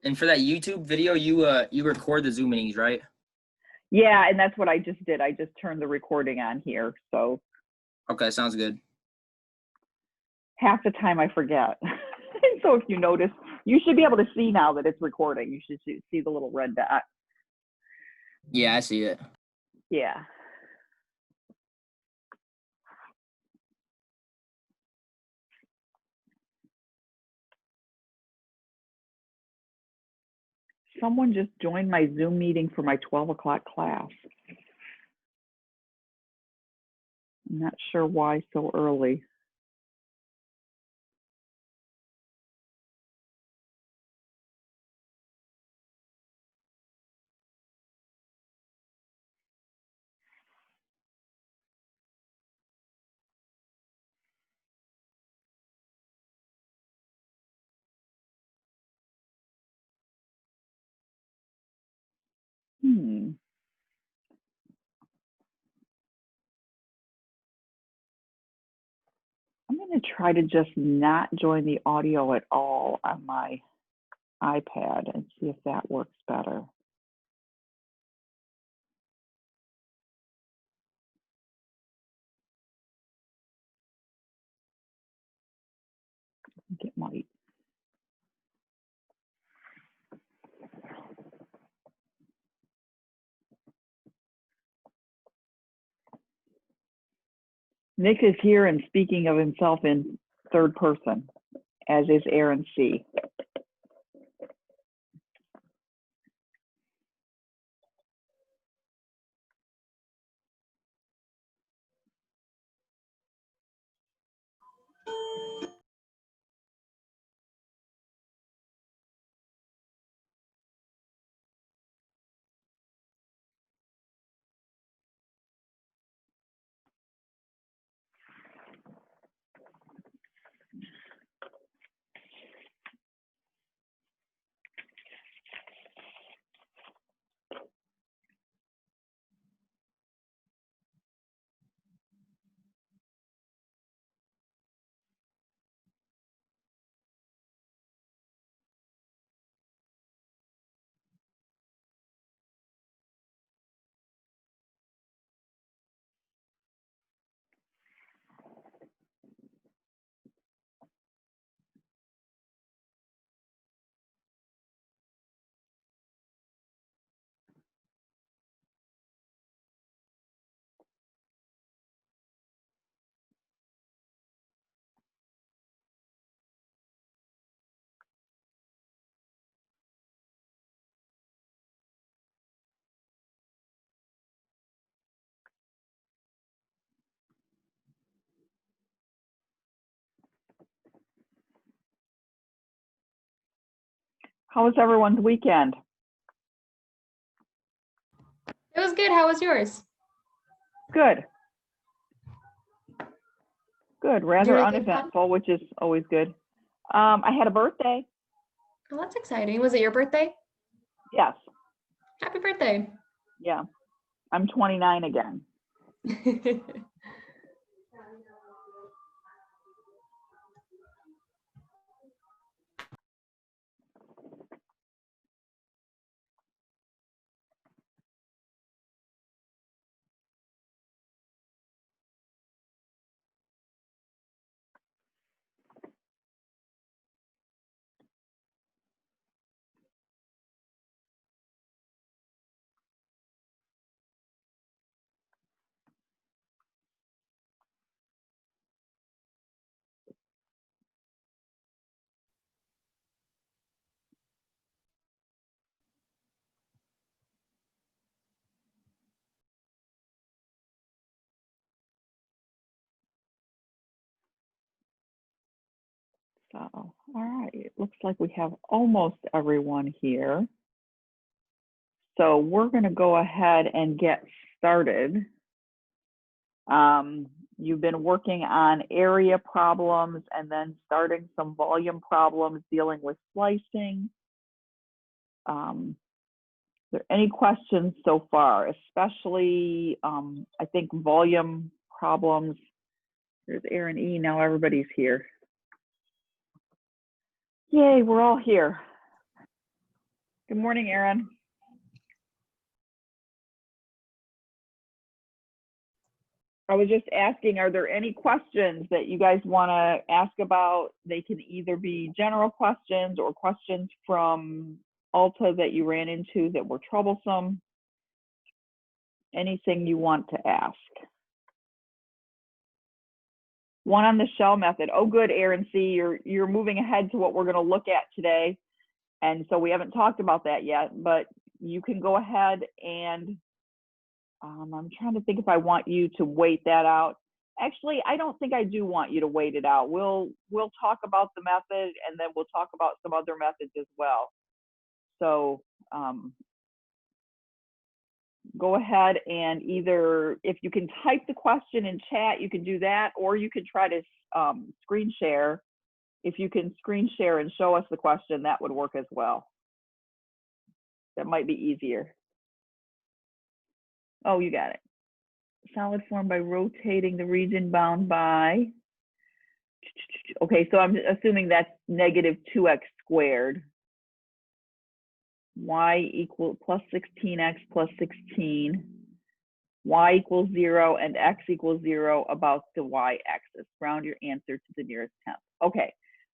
And for that YouTube video, you record the Zoom meetings, right? Yeah, and that's what I just did. I just turned the recording on here. So Okay, sounds good. half the time I forget. So if you notice, you should be able to see now that it's recording. You should see the little red dot. Yeah, I see it. Yeah. Someone just joined my Zoom meeting for my 12 o'clock class. I'm not sure why so early. I'm going to try to just not join the audio at all on my iPad and see if that works better. I think it might. Nick is here and speaking of himself in third person, as is Aaron C. How was everyone's weekend? It was good. How was yours? Good. Good. Rather uneventful, which is always good. I had a birthday. Oh, that's exciting. Was it your birthday? Yes. Happy birthday. Yeah. I'm 29 again. So, all right, it looks like we have almost everyone here. So we're going to go ahead and get started. You've been working on area problems and then starting some volume problems dealing with splicing. Are there any questions so far, especially I think volume problems? There's Aaron E. Now everybody's here. Yay, we're all here. Good morning, Aaron. I was just asking, are there any questions that you guys want to ask about? They can either be general questions or questions from Alta that you ran into that were troublesome. Anything you want to ask. One on the shell method. Oh, good, Aaron. See, you're moving ahead to what we're going to look at today. And so we haven't talked about that yet, but you can go ahead and I'm trying to think if I want you to wait that out. Actually, I don't think I do want you to wait it out. We'll talk about the method and then we'll talk about some other methods as well. So go ahead and either, if you can type the question in chat, you can do that, or you can try to screen share. If you can screen share and show us the question, that would work as well. That might be easier. Oh, you got it. Solid form by rotating the region bound by. Okay, so I'm assuming that's negative 2x squared. Y equals plus 16x plus 16. Y equals 0 and x equals 0 about the y-axis. Round your answer to the nearest tenth. Okay,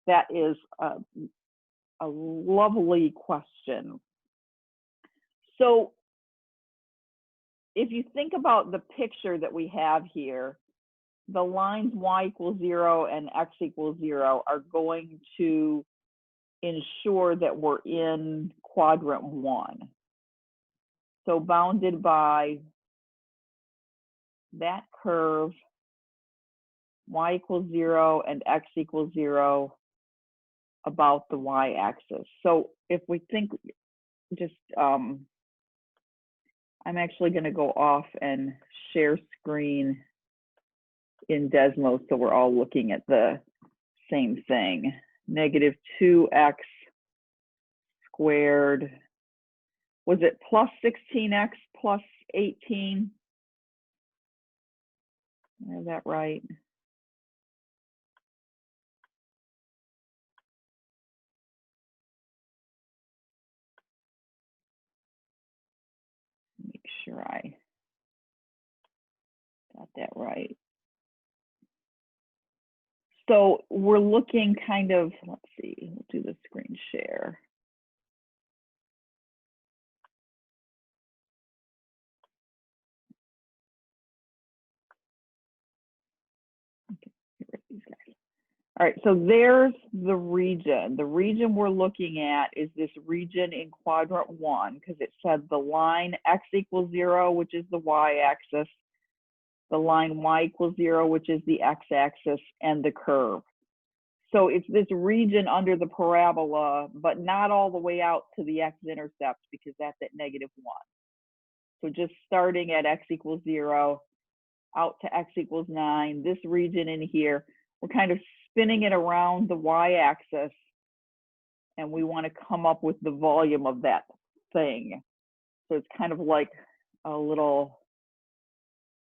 that is a lovely question. So if you think about the picture that we have here, the lines y equals 0 and x equals 0 are going to ensure that we're in quadrant 1. So bounded by that curve, y equals 0 and x equals 0 about the y-axis. So if we think just, I'm actually going to go off and share screen in Desmo so we're all looking at the same thing. Negative 2x squared. Was it plus 16x plus 18? Is that right? Make sure I got that right. So we're looking kind of, let's see, we'll do the screen share. Okay, these guys. All right, so there's the region. The region we're looking at is this region in quadrant 1, because it said the line x equals 0, which is the y-axis, the line y equals 0, which is the x-axis, and the curve. So it's this region under the parabola, but not all the way out to the x-intercept because that's at negative 1. So just starting at x equals 0, out to x equals 9, this region in here, we're kind of spinning it around the y-axis, and we want to come up with the volume of that thing. So it's kind of like a little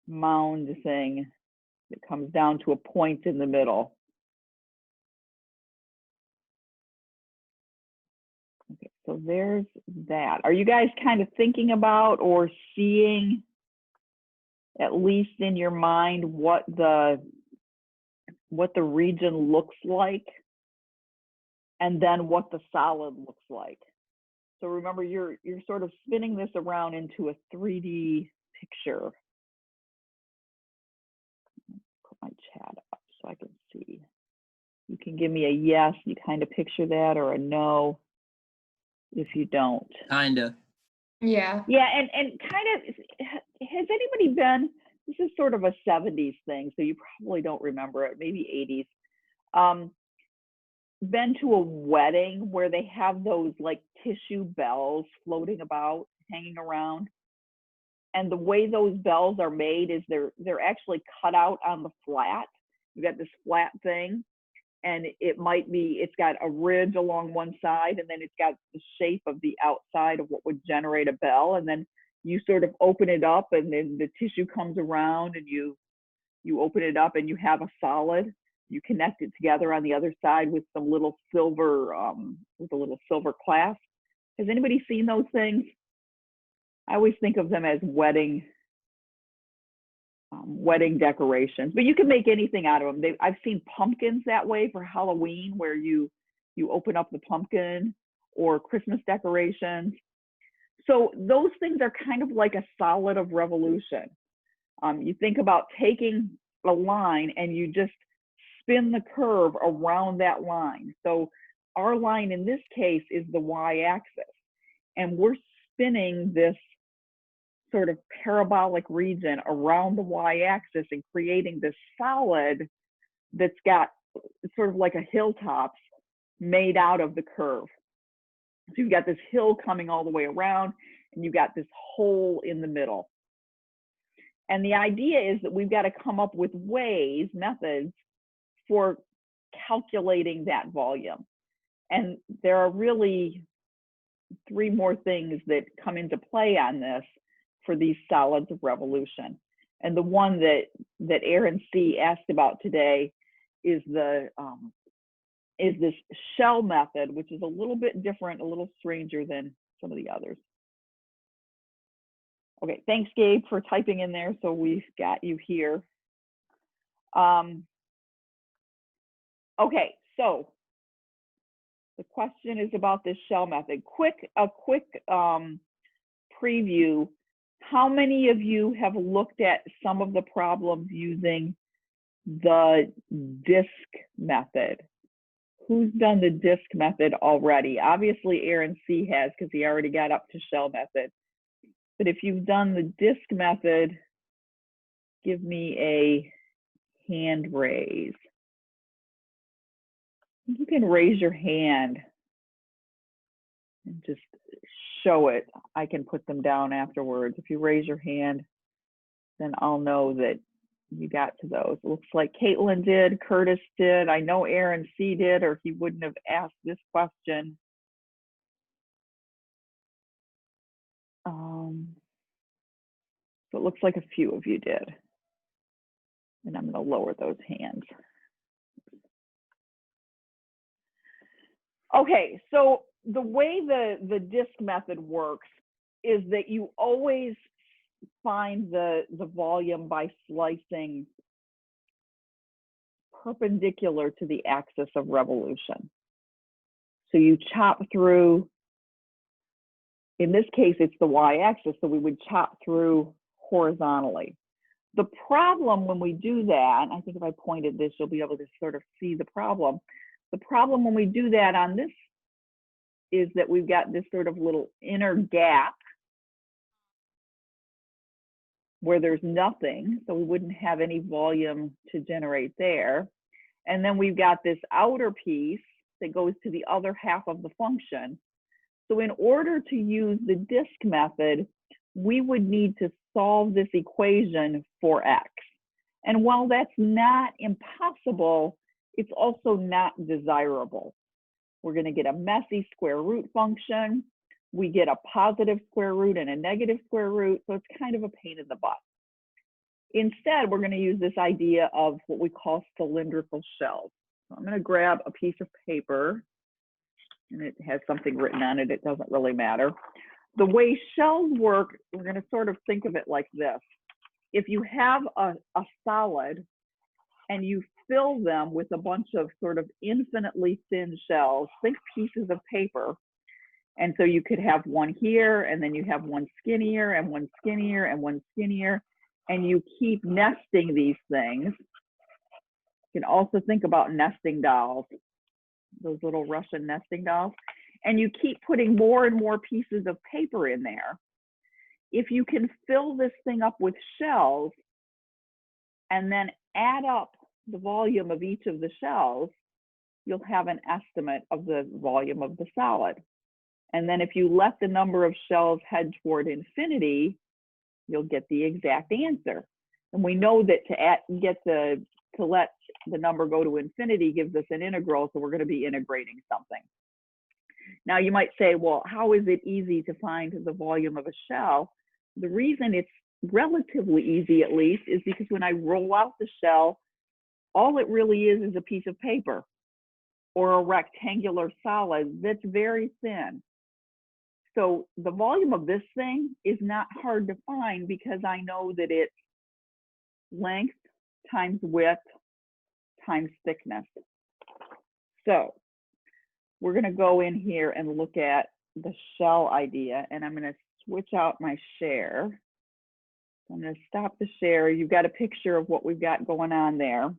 mound thing that comes down to a point in the middle. Okay, so there's that. Are you guys kind of thinking about or seeing, at least in your mind, what the region looks like, and then what the solid looks like? So remember, you're sort of spinning this around into a 3D picture. Put my chat up so I can see. You can give me a yes, you kind of picture that, or a no if you don't. Kinda. Yeah. Yeah, and kind of, has anybody been, this is sort of a 70s thing, so you probably don't remember it, maybe 80s. Been to a wedding where they have those like tissue bells floating about, hanging around, and the way those bells are made is they're actually cut out on the flat. You got this flat thing, and it might be, it's got a ridge along one side, and then it's got the shape of the outside of what would generate a bell, and then you sort of open it up, and then the tissue comes around, and you open it up, and you have a solid. You connect it together on the other side with some little silver, with a little silver clasp, Has anybody seen those things? I always think of them as wedding decorations, but you can make anything out of them. I've seen pumpkins that way for Halloween, where you open up the pumpkin, or Christmas decorations. So those things are kind of like a solid of revolution. You think about taking a line and you just spin the curve around that line. So our line in this case is the y-axis, and we're spinning this sort of parabolic region around the y-axis and creating this solid that's got sort of like a hilltop made out of the curve. So you've got this hill coming all the way around, and you've got this hole in the middle. And the idea is that we've got to come up with methods for calculating that volume. And there are really 3 more things that come into play on this for these solids of revolution. And the one that Aaron C. asked about today is this shell method, which is a little bit different, a little stranger than some of the others. Okay, thanks, Gabe, for typing in there, so we've got you here. Okay, so the question is about this shell method. A quick preview. How many of you have looked at some of the problems using the disk method? Who's done the disk method already? Obviously, Aaron C. has, because he already got up to shell method. But if you've done the disk method, give me a hand raise. You can raise your hand and just show it. I can put them down afterwards. If you raise your hand, then I'll know that you got to those. It looks like Caitlin did, Curtis did. I know Aaron C. did, or he wouldn't have asked this question. So it looks like a few of you did. And I'm going to lower those hands. Okay, so the way the disk method works is that you always find the volume by slicing perpendicular to the axis of revolution. So you chop through, in this case, it's the y-axis, so we would chop through horizontally. The problem when we do that, I think if I pointed this, you'll be able to sort of see the problem. The problem when we do that on this is that we've got this sort of little inner gap where there's nothing, so we wouldn't have any volume to generate there. And then we've got this outer piece that goes to the other half of the function. So in order to use the disk method, we would need to solve this equation for x. And while that's not impossible, it's also not desirable. We're going to get a messy square root function. We get a positive square root and a negative square root, so it's kind of a pain in the butt. Instead, we're going to use this idea of what we call cylindrical shells. So I'm going to grab a piece of paper, and it has something written on it. It doesn't really matter. The way shells work, we're going to sort of think of it like this. If you have a solid and you fill them with a bunch of sort of infinitely thin shells, think pieces of paper. And so you could have one here, and then you have one skinnier, and one skinnier, and one skinnier, and you keep nesting these things. You can also think about nesting dolls, those little Russian nesting dolls. And you keep putting more and more pieces of paper in there. If you can fill this thing up with shells and then add up the volume of each of the shells, you'll have an estimate of the volume of the solid. And then if you let the number of shells head toward infinity, you'll get the exact answer. And we know that to let the number go to infinity gives us an integral, so we're going to be integrating something. Now you might say, well, how is it easy to find the volume of a shell? The reason it's relatively easy, at least, is because when I roll out the shell, all it really is a piece of paper or a rectangular solid that's very thin. So the volume of this thing is not hard to find because I know that it's length times width times thickness. So we're going to go in here and look at the shell idea, and I'm going to switch out my share. I'm going to stop the share. You've got a picture of what we've got going on there.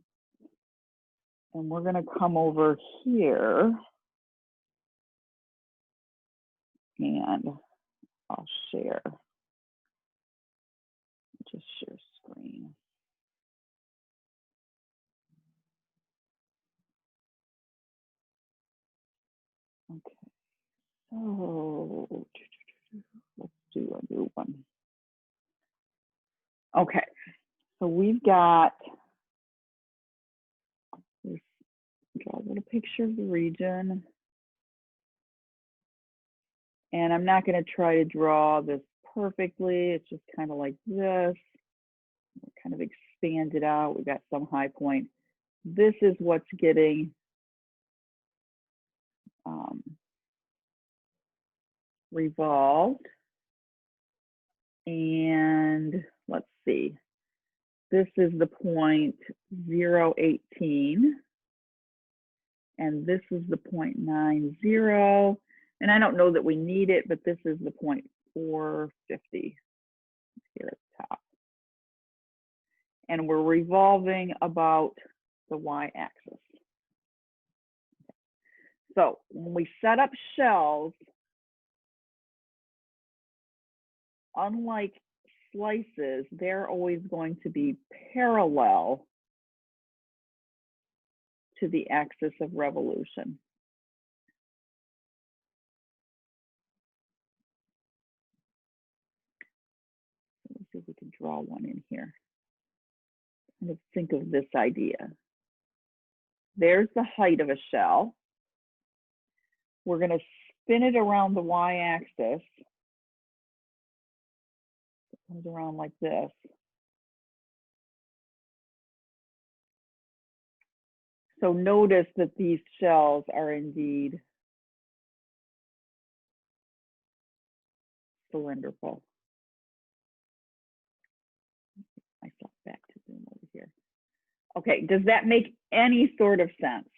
And we're going to come over here and I'll share. Just share screen. Okay, so let's do a new one. Okay, so we've got this, draw a little picture of the region. And I'm not going to try to draw this perfectly. It's just kind of like this. We'll kind of expand it out. We've got some high point. This is what's getting revolved. And let's see. This is the point 018. And this is the 0.90. And I don't know that we need it, but this is the 0.450 here at the top. And we're revolving about the y-axis. So when we set up shells, unlike slices, they're always going to be parallel to the axis of revolution. Let's see if we can draw one in here. Kind of think of this idea. There's the height of a shell. We're going to spin it around the y-axis. It comes around like this. So notice that these shells are indeed cylindrical. Myself back to zoom over here. Okay, does that make any sort of sense?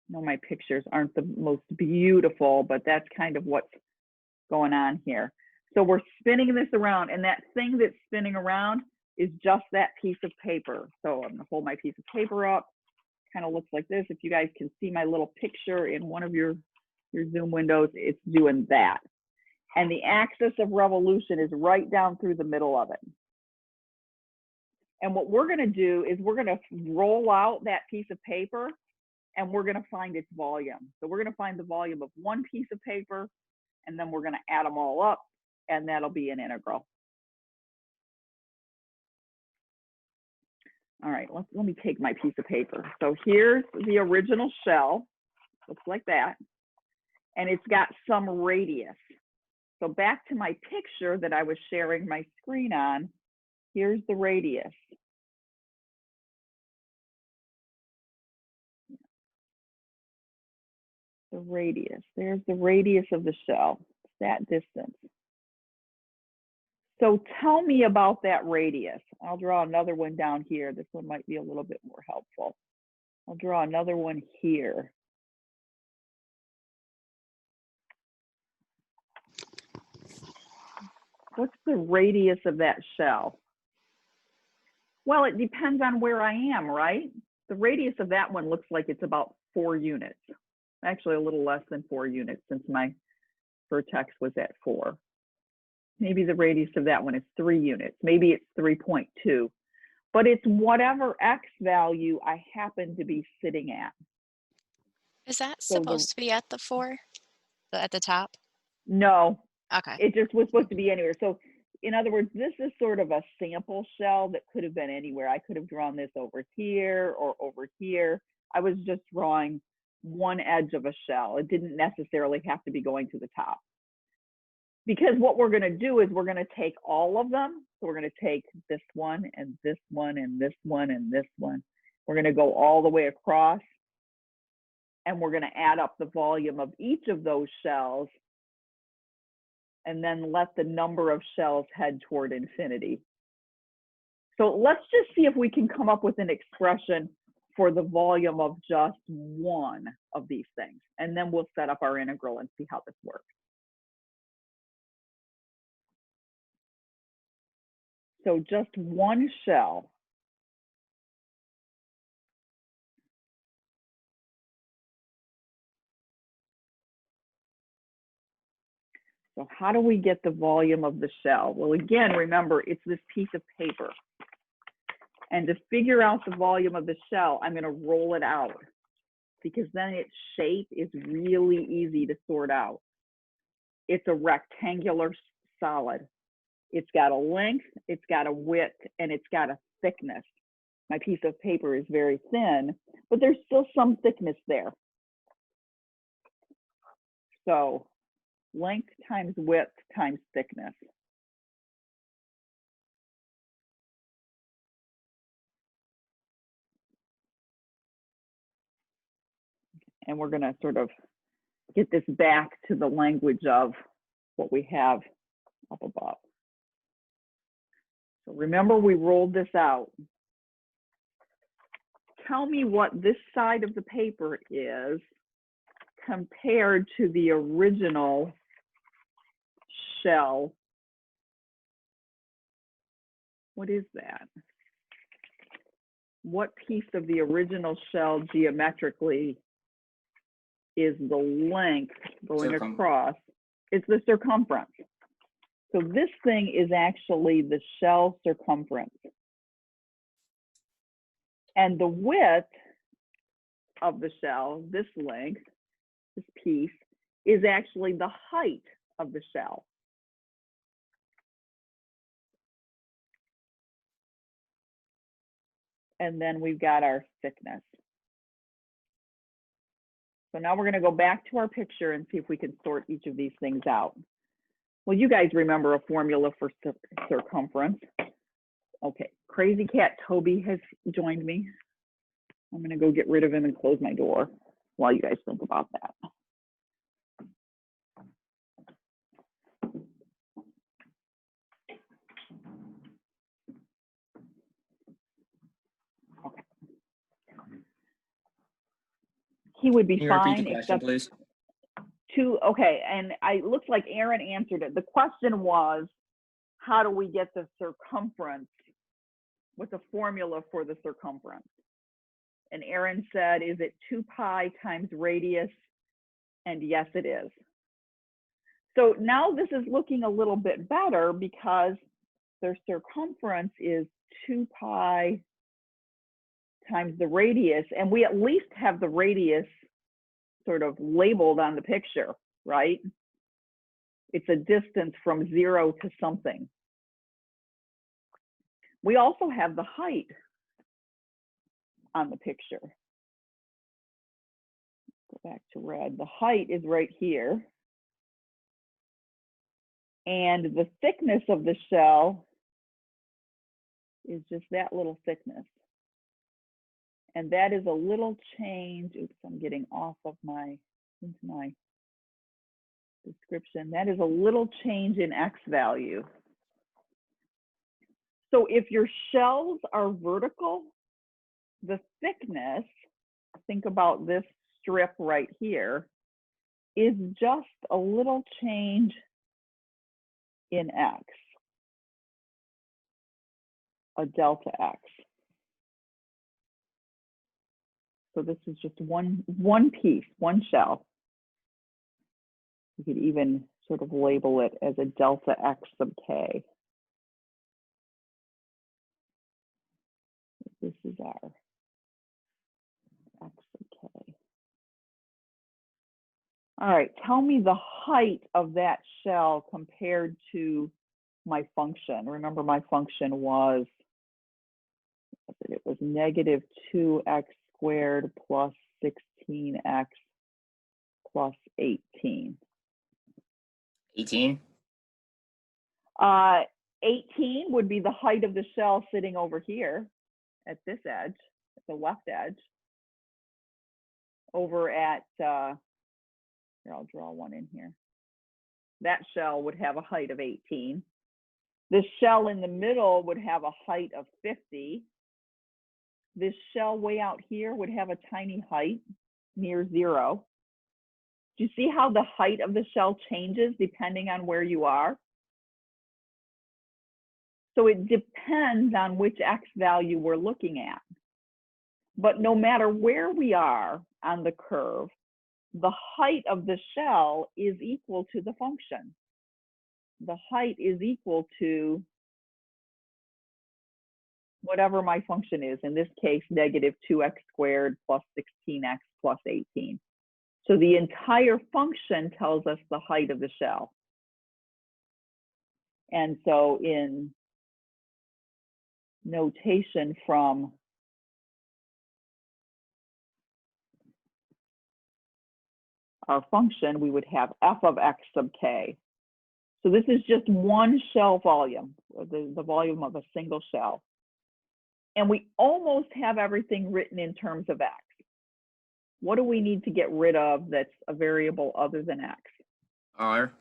No, my pictures aren't the most beautiful, but that's kind of what's going on here. So we're spinning this around, and that thing that's spinning around is just that piece of paper. So I'm gonna hold my piece of paper up. Kind of looks like this. If you guys can see my little picture in one of your Zoom windows, it's doing that. And the axis of revolution is right down through the middle of it. And what we're going to do is we're going to roll out that piece of paper and we're going to find its volume. So we're going to find the volume of one piece of paper, and then we're going to add them all up, and that'll be an integral. All right, let me take my piece of paper. So here's the original shell, looks like that, and it's got some radius. So back to my picture that I was sharing my screen on, here's the radius. The radius, there's the radius of the shell, that distance. So tell me about that radius. I'll draw another one down here. This one might be a little bit more helpful. I'll draw another one here. What's the radius of that shell? Well, it depends on where I am, right? The radius of that one looks like it's about 4 units. Actually, a little less than 4 units since my vertex was at 4. Maybe the radius of that one is 3 units. Maybe it's 3.2. But it's whatever X value I happen to be sitting at. Is that So supposed to be at the 4? At the top? No. Okay. It just was supposed to be anywhere. So in other words, this is sort of a sample shell that could have been anywhere. I could have drawn this over here or over here. I was just drawing one edge of a shell. It didn't necessarily have to be going to the top. Because what we're going to do is we're going to take all of them. So we're going to take this one and this one and this one and this one. We're going to go all the way across, and we're going to add up the volume of each of those shells and then let the number of shells head toward infinity. So let's just see if we can come up with an expression for the volume of just one of these things. And then we'll set up our integral and see how this works. So just one shell. So how do we get the volume of the shell? Well, again, remember, it's this piece of paper. And to figure out the volume of the shell, I'm going to roll it out, because then its shape is really easy to sort out. It's a rectangular solid. It's got a length, it's got a width, and it's got a thickness. My piece of paper is very thin, but there's still some thickness there. So length times width times thickness. And we're going to sort of get this back to the language of what we have up above. So remember, we rolled this out. Tell me what this side of the paper is compared to the original shell. What is that? What piece of the original shell geometrically is the length going across? It's the circumference. So this thing is actually the shell circumference. And the width of the shell, this length, this piece, is actually the height of the shell. And then we've got our thickness. So now we're going to go back to our picture and see if we can sort each of these things out. Well, you guys remember a formula for circumference. Okay, Crazy Cat Toby has joined me. I'm going to go get rid of him and close my door while you guys think about that. Okay. He would be Can you repeat fine, the question, except please? okay, and it looks like Aaron answered it. The question was, how do we get the circumference? What's a formula for the circumference? And Aaron said, is it 2 pi times radius? And yes, it is. So now this is looking a little bit better because their circumference is 2 pi times the radius, and we at least have the radius sort of labeled on the picture, right? It's a distance from 0 to something. We also have the height on the picture. Go back to red. The height is right here. And the thickness of the shell is just that little thickness. And that is a little change. Oops, I'm getting off of into my description. That is a little change in X value. So if your shells are vertical, the thickness, think about this strip right here, is just a little change in X, a delta X. So this is just one piece, one shell. You could even sort of label it as a delta X sub K. This is our X sub K. All right, tell me the height of that shell compared to my function. Remember, my function was, it was negative 2x squared plus 16x plus 18. 18? 18 would be the height of the shell sitting over here at this edge, at the left edge. Over at, here, I'll draw one in here. That shell would have a height of 18. This shell in the middle would have a height of 50. This shell way out here would have a tiny height near 0. Do you see how the height of the shell changes depending on where you are? So it depends on which X value we're looking at. But no matter where we are on the curve, the height of the shell is equal to the function. The height is equal to whatever my function is, in this case, negative 2x squared plus 16x plus 18. So the entire function tells us the height of the shell. And so in notation from our function, we would have f of x sub k. So this is just one shell volume, the volume of a single shell. And we almost have everything written in terms of x. What do we need to get rid of that's a variable other than x? R.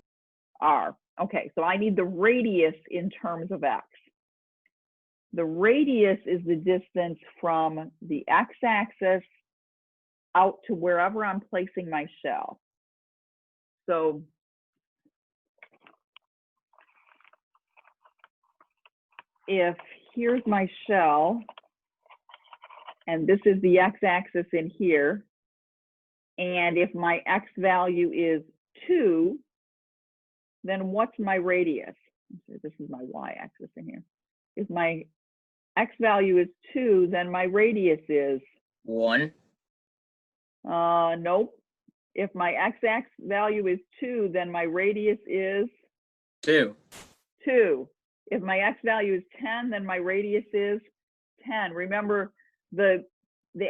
R. Okay, so I need the radius in terms of x. The radius is the distance from the x-axis out to wherever I'm placing my shell. So if here's my shell, and this is the x-axis in here, and if my x value is 2, then what's my radius? This is my y-axis in here. If my x value is 2, then my radius is 1. Nope. If my x-axis value is 2, then my radius is 2. 2. If my x value is 10, then my radius is 10. Remember, the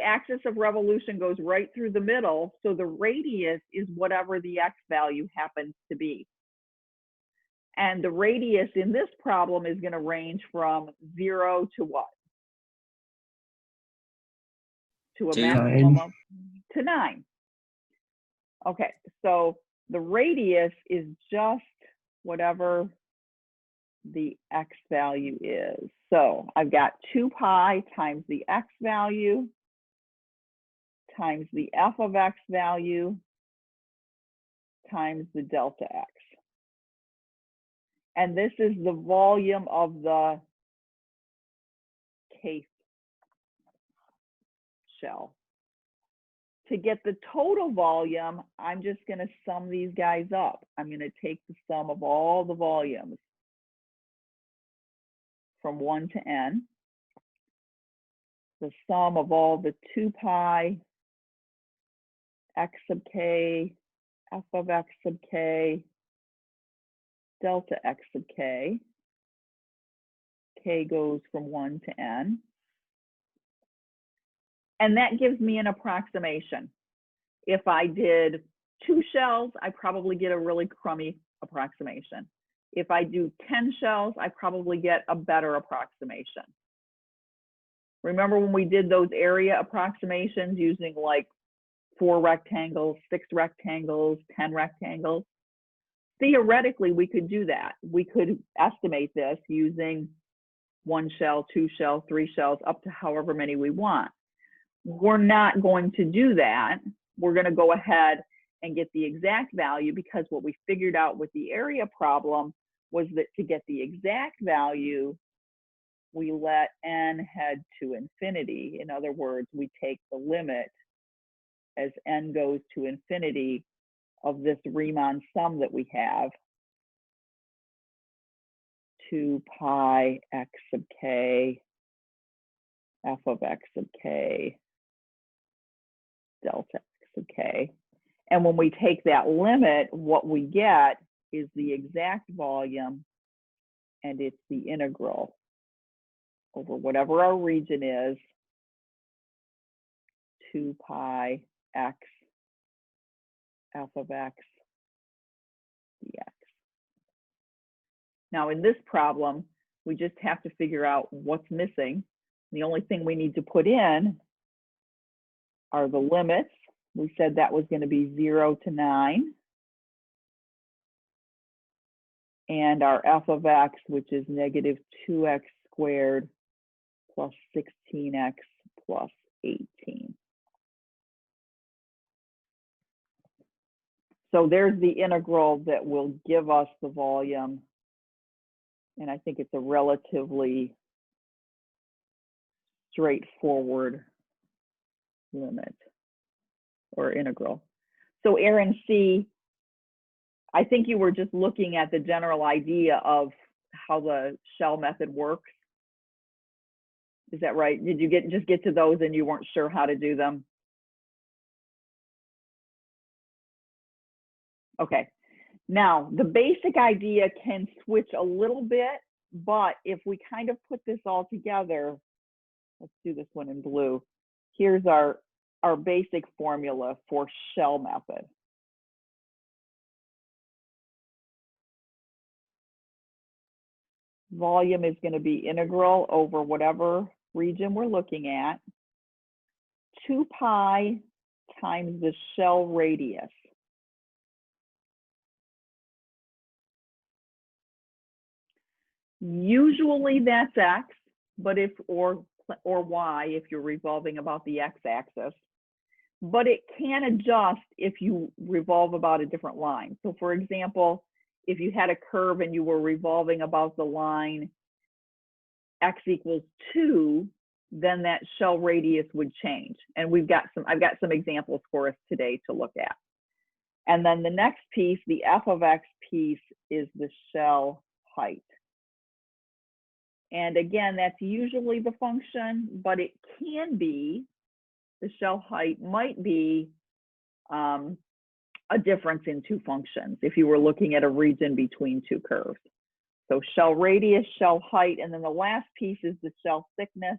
axis of revolution goes right through the middle, so the radius is whatever the x value happens to be. And the radius in this problem is going to range from 0 to what? To a maximum of 9. Okay, so the radius is just whatever the x value is. So I've got 2 pi times the x value times the f of x value times the delta x. And this is the volume of the case shell. To get the total volume, I'm just going to sum these guys up. I'm going to take the sum of all the volumes from 1 to n, the sum of all the 2 pi x sub k, f of x sub k, delta x sub k. K goes from 1 to n. And that gives me an approximation. If I did 2 shells, I probably get a really crummy approximation. If I do 10 shells, I probably get a better approximation. Remember when we did those area approximations using like 4 rectangles, 6 rectangles, 10 rectangles? Theoretically, we could do that. We could estimate this using 1 shell, 2 shells, 3 shells, up to however many we want. We're not going to do that. We're going to go ahead and get the exact value, because what we figured out with the area problem was that to get the exact value, we let n head to infinity. In other words, we take the limit as n goes to infinity of this Riemann sum that we have, 2 pi x sub k, f of x sub k, delta x sub k. And when we take that limit, what we get is the exact volume, and it's the integral over whatever our region is, 2 pi x f of x dx. Now in this problem, we just have to figure out what's missing. The only thing we need to put in are the limits. We said that was going to be 0 to 9. and our f of x, which is negative 2x squared plus 16x plus 18. So there's the integral that will give us the volume. And I think it's a relatively straightforward limit or integral. So Aaron C., I think you were just looking at the general idea of how the shell method works. Is that right? Did you just get to those and you weren't sure how to do them? Okay. Now, the basic idea can switch a little bit, but if we kind of put this all together, let's do this one in blue. Here's our basic formula for shell method. Volume is going to be integral over whatever region we're looking at, 2 pi times the shell radius. Usually that's x, but if or y if you're revolving about the x-axis. But it can adjust if you revolve about a different line. So for example, if you had a curve and you were revolving about the line x equals 2, then that shell radius would change. And I've got some examples for us today to look at. And then the next piece, the f of x piece, is the shell height. And again, that's usually the function, but it can be, the shell height might be a difference in two functions if you were looking at a region between two curves. So shell radius, shell height, and then the last piece is the shell thickness.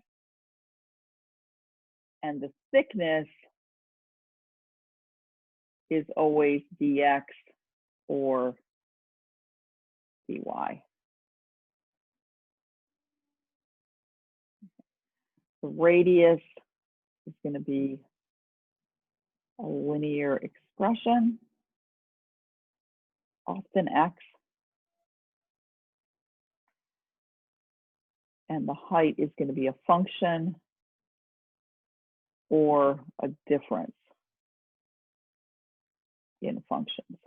And the thickness is always dx or dy. The radius is going to be a linear expression, often x. And the height is going to be a function or a difference in functions.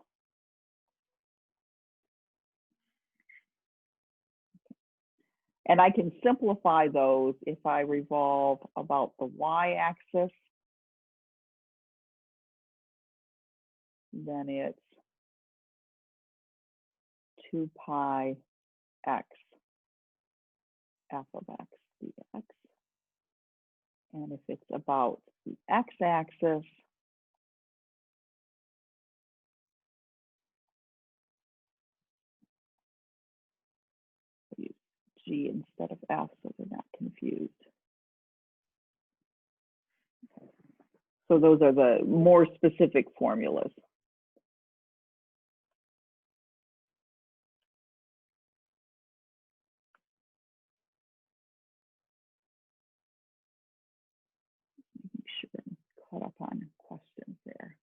And I can simplify those if I revolve about the y-axis. Then it's 2 pi x f of x dx. And if it's about the x-axis, use g instead of f so they're not confused. So those are the more specific formulas. Make sure I'm caught up on questions there.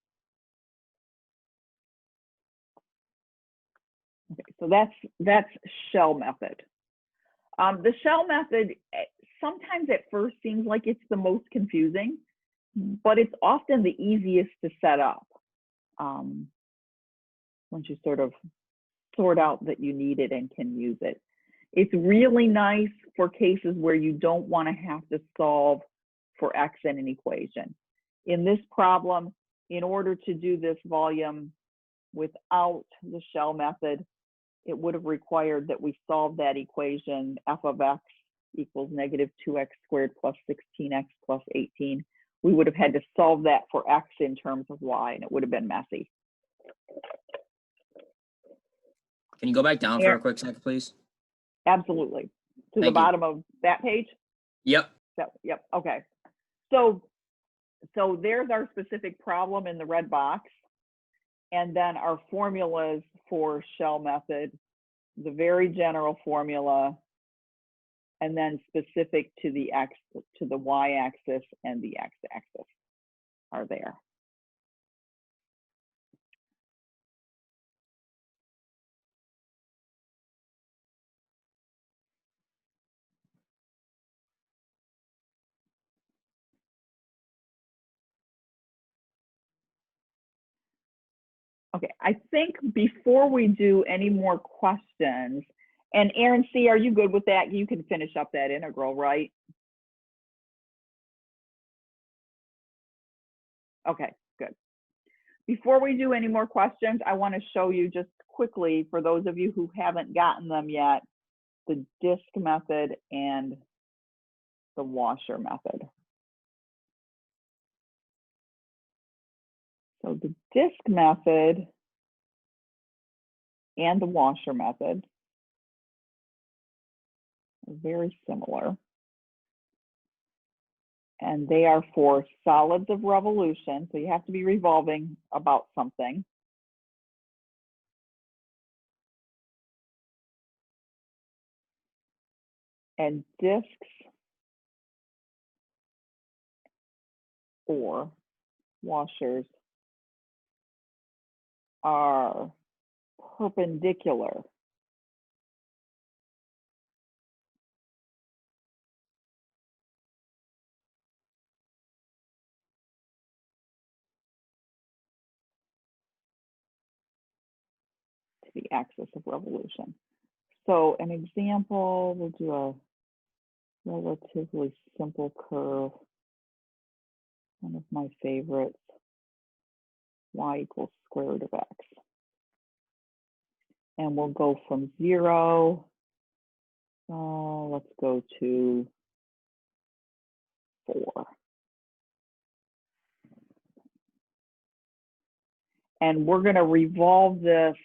Okay, so that's shell method. The shell method sometimes at first seems like it's the most confusing, but it's often the easiest to set up once you sort of sort out that you need it and can use it. It's really nice for cases where you don't want to have to solve for x in an equation. In this problem, in order to do this volume without the shell method, it would have required that we solve that equation, f of x equals negative 2x squared plus 16x plus 18. We would have had to solve that for x in terms of y, and it would have been messy. Can you go back down for a quick second, please? Absolutely. To Thank the you. bottom of that page? Yep. Yep, okay. So there's our specific problem in the red box. And then our formulas for shell method, the very general formula, and then specific to the y-axis and the x-axis are there. Okay, I think before we do any more questions, and Aaron C., are you good with that? You can finish up that integral, right? Okay, good. Before we do any more questions, I want to show you just quickly, for those of you who haven't gotten them yet, the disk method and the washer method. So the disk method and the washer method are very similar. And they are for solids of revolution. So you have to be revolving about something. And disks or washers are perpendicular. To the axis of revolution. So an example, we'll do a relatively simple curve. One of my favorites, y equals square root of x. And we'll go from 0, let's go to 4. And we're going to revolve this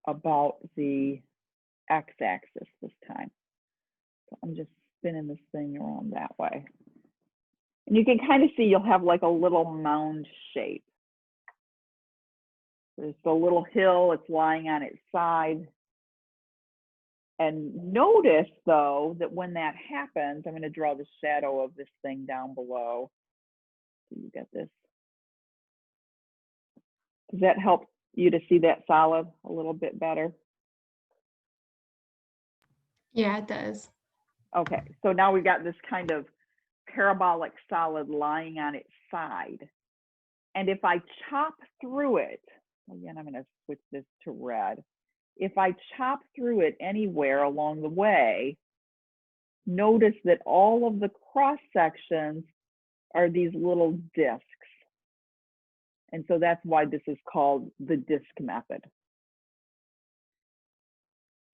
about the x-axis this time. So I'm just spinning this thing around that way. And you can kind of see you'll have like a little mound shape. There's a little hill, it's lying on its side. And notice though, that when that happens, I'm going to draw the shadow of this thing down below. So you get this. Does that help you to see that solid a little bit better? Yeah, it does. Okay, so now we've got this kind of parabolic solid lying on its side. And if I chop through it, again, I'm going to switch this to red. If I chop through it anywhere along the way, notice that all of the cross sections are these little discs. And so that's why this is called the disk method.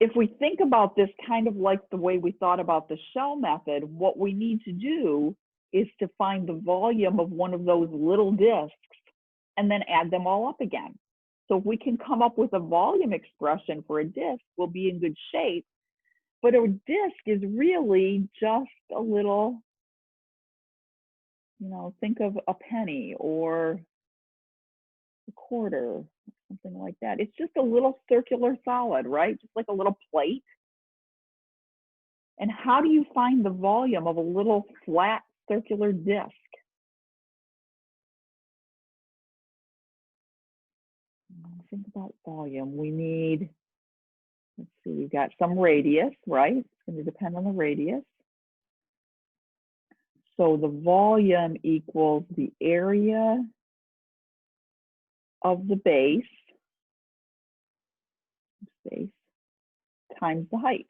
If we think about this kind of like the way we thought about the shell method, what we need to do is to find the volume of one of those little discs and then add them all up again. So if we can come up with a volume expression for a disk, we'll be in good shape. But a disk is really just a little, think of a penny or a quarter, something like that. It's just a little circular solid, right? Just like a little plate. And how do you find the volume of a little flat circular disk? Think about volume. We need, let's see, we've got some radius, right? It's going to depend on the radius. So the volume equals the area of the base times the height.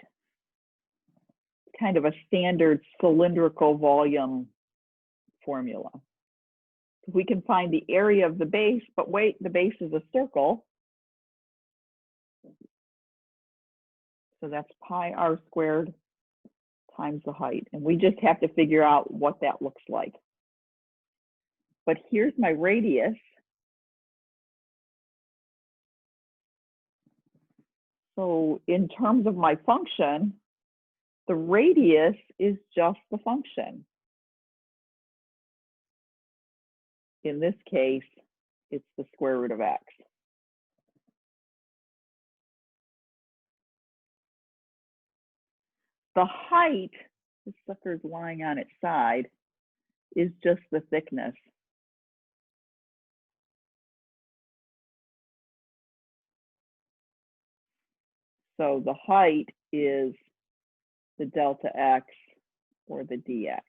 Kind of a standard cylindrical volume formula. If we can find the area of the base, but wait, the base is a circle. So that's pi r squared times the height. And we just have to figure out what that looks like. But here's my radius. So in terms of my function, the radius is just the function. In this case, it's the square root of x. The height, the sucker's lying on its side, is just the thickness. So the height is the delta x or the dx.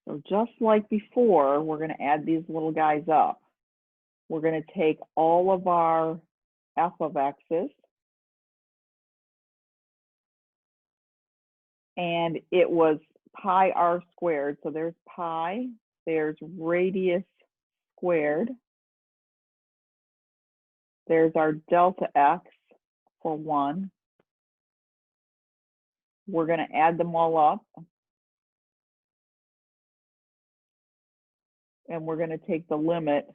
So just like before, we're going to add these little guys up. We're going to take all of our f of x's, and it was pi r squared. So there's pi, there's radius squared. There's our delta x for 1. We're going to add them all up. And we're going to take the limit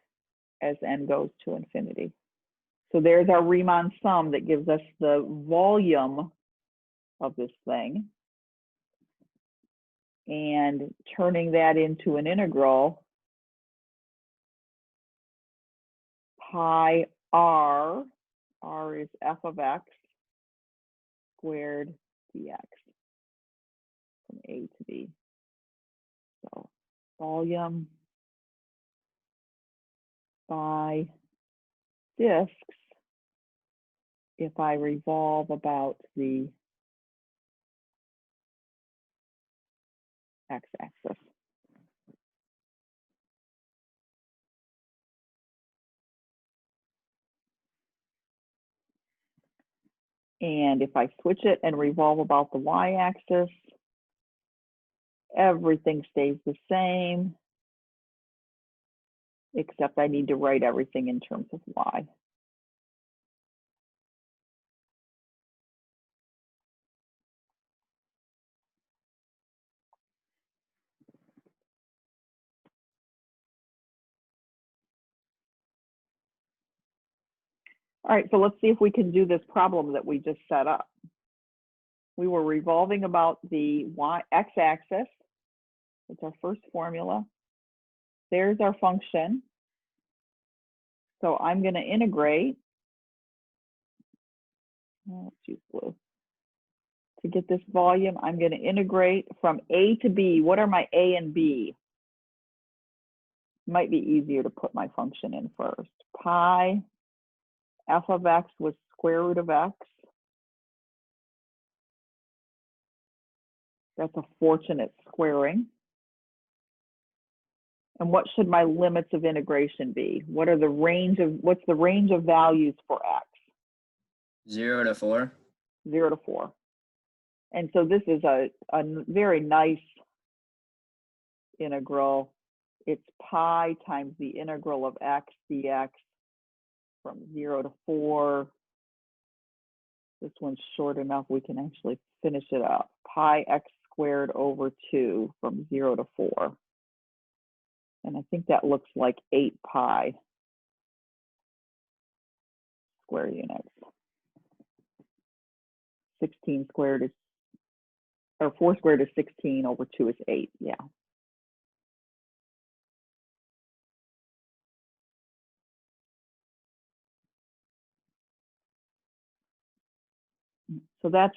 as n goes to infinity. So there's our Riemann sum that gives us the volume of this thing. And turning that into an integral, pi r, r is f of x squared dx from a to b. So volume by disks if I revolve about the x-axis. And if I switch it and revolve about the y-axis, everything stays the same, except I need to write everything in terms of y. All right, so let's see if we can do this problem that we just set up. We were revolving about the x-axis. It's our first formula. There's our function. So I'm going to integrate. Let's use blue. To get this volume, I'm going to integrate from a to b. What are my a and b? Might be easier to put my function in first. Pi f of x was square root of x. That's a fortunate squaring. And what should my limits of integration be? What are the range of, what's the range of values for x? 0 to 4. 0 to 4. And so this is a very nice integral. It's pi times the integral of x dx from 0 to 4. This one's short enough we can actually finish it up. Pi x squared over 2 from 0 to 4. And I think that looks like 8 pi square units. 16 squared is, or 4 squared is 16 over 2 is 8, yeah. So that's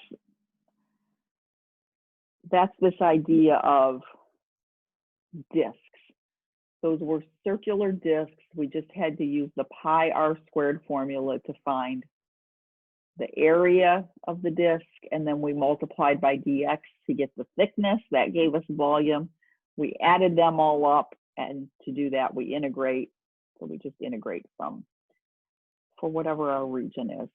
this idea of disks. Those were circular disks. We just had to use the pi r squared formula to find the area of the disk, and then we multiplied by dx to get the thickness. That gave us volume. We added them all up, and to do that, we integrate. So we just integrate for whatever our region is.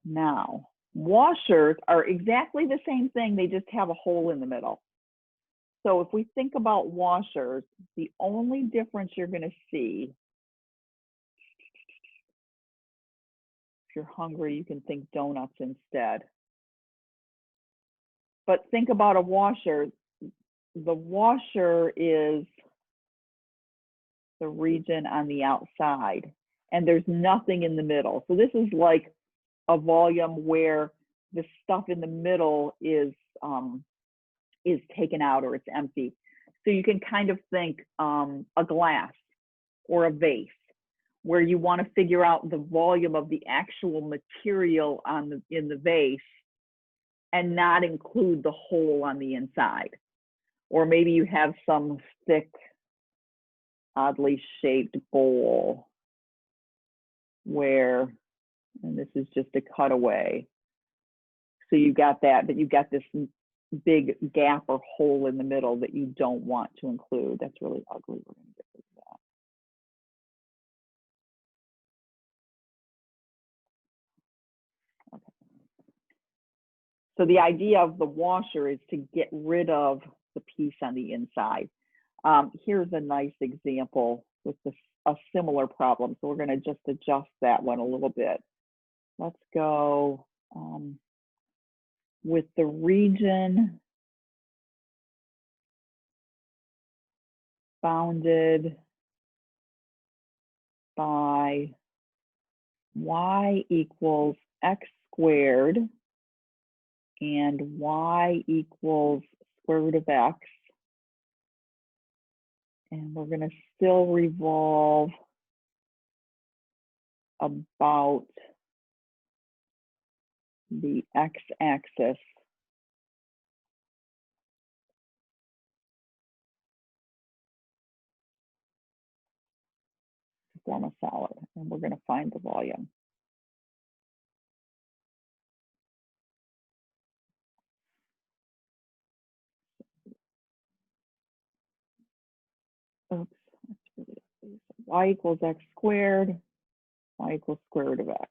Now, washers are exactly the same thing. They just have a hole in the middle. So if we think about washers, the only difference you're going to see, if you're hungry, you can think donuts instead. But think about a washer. The washer is the region on the outside, and there's nothing in the middle. So this is like a volume where the stuff in the middle is taken out, or it's empty. So you can kind of think a glass or a vase, where you want to figure out the volume of the actual material in the vase and not include the hole on the inside. Or maybe you have some thick, oddly shaped bowl where, and this is just a cutaway. So you got that, but you got this big gap or hole in the middle that you don't want to include. That's really ugly. We're going to get rid of that. Okay. So the idea of the washer is to get rid of the piece on the inside. Here's a nice example with a similar problem. So we're going to just adjust that one a little bit. Let's go with the region bounded by y equals x squared and y equals square root of x. And we're going to still revolve about the x-axis to form a solid. And we're going to find the volume. Oops, that's really y equals x squared, y equals square root of x.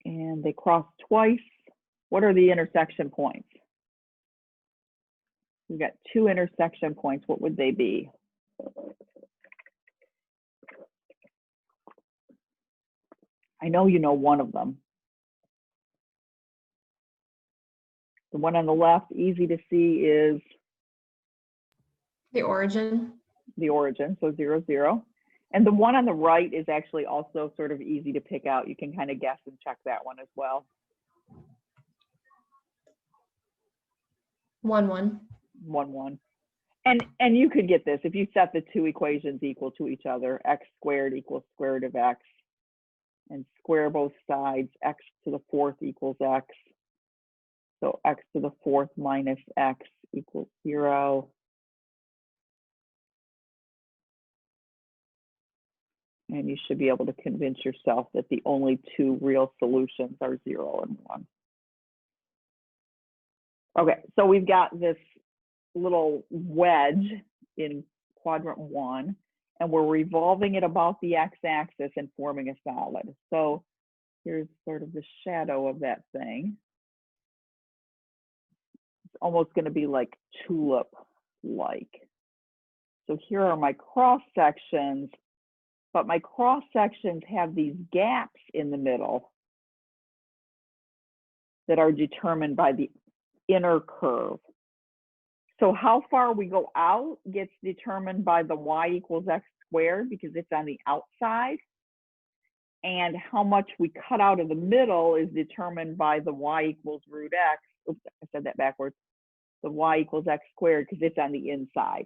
And they cross twice. What are the intersection points? We've got two intersection points. What would they be? I know you know one of them. The one on the left, easy to see, is The origin. the origin, so 0, 0. And the one on the right is actually also sort of easy to pick out. You can kind of guess and check that one as well. 1, 1. 1, 1. And you could get this if you set the two equations equal to each other. X squared equals square root of x. And square both sides. X to the fourth equals x. So x to the fourth minus x equals 0. And you should be able to convince yourself that the only two real solutions are 0 and 1. Okay, so we've got this little wedge in quadrant 1, and we're revolving it about the x-axis and forming a solid. So here's sort of the shadow of that thing. It's almost going to be like tulip-like. So here are my cross sections, but my cross sections have these gaps in the middle that are determined by the inner curve. So how far we go out gets determined by the y equals x squared because it's on the outside. And how much we cut out of the middle is determined by the y equals root x. Oops, I said that backwards. The y equals x squared because it's on the inside.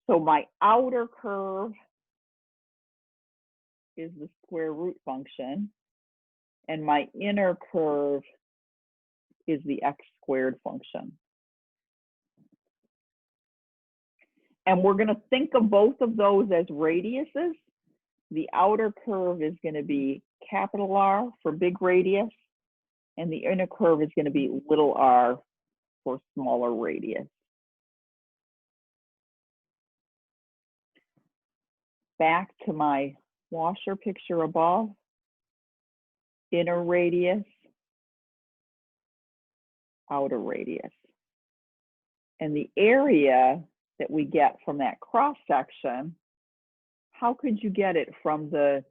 So my outer curve is the square root function, and my inner curve is the x squared function. And we're going to think of both of those as radiuses. The outer curve is going to be capital R for big radius, and the inner curve is going to be little r for smaller radius. Back to my washer picture above, inner radius, outer radius. And the area that we get from that cross section, how could you get it from the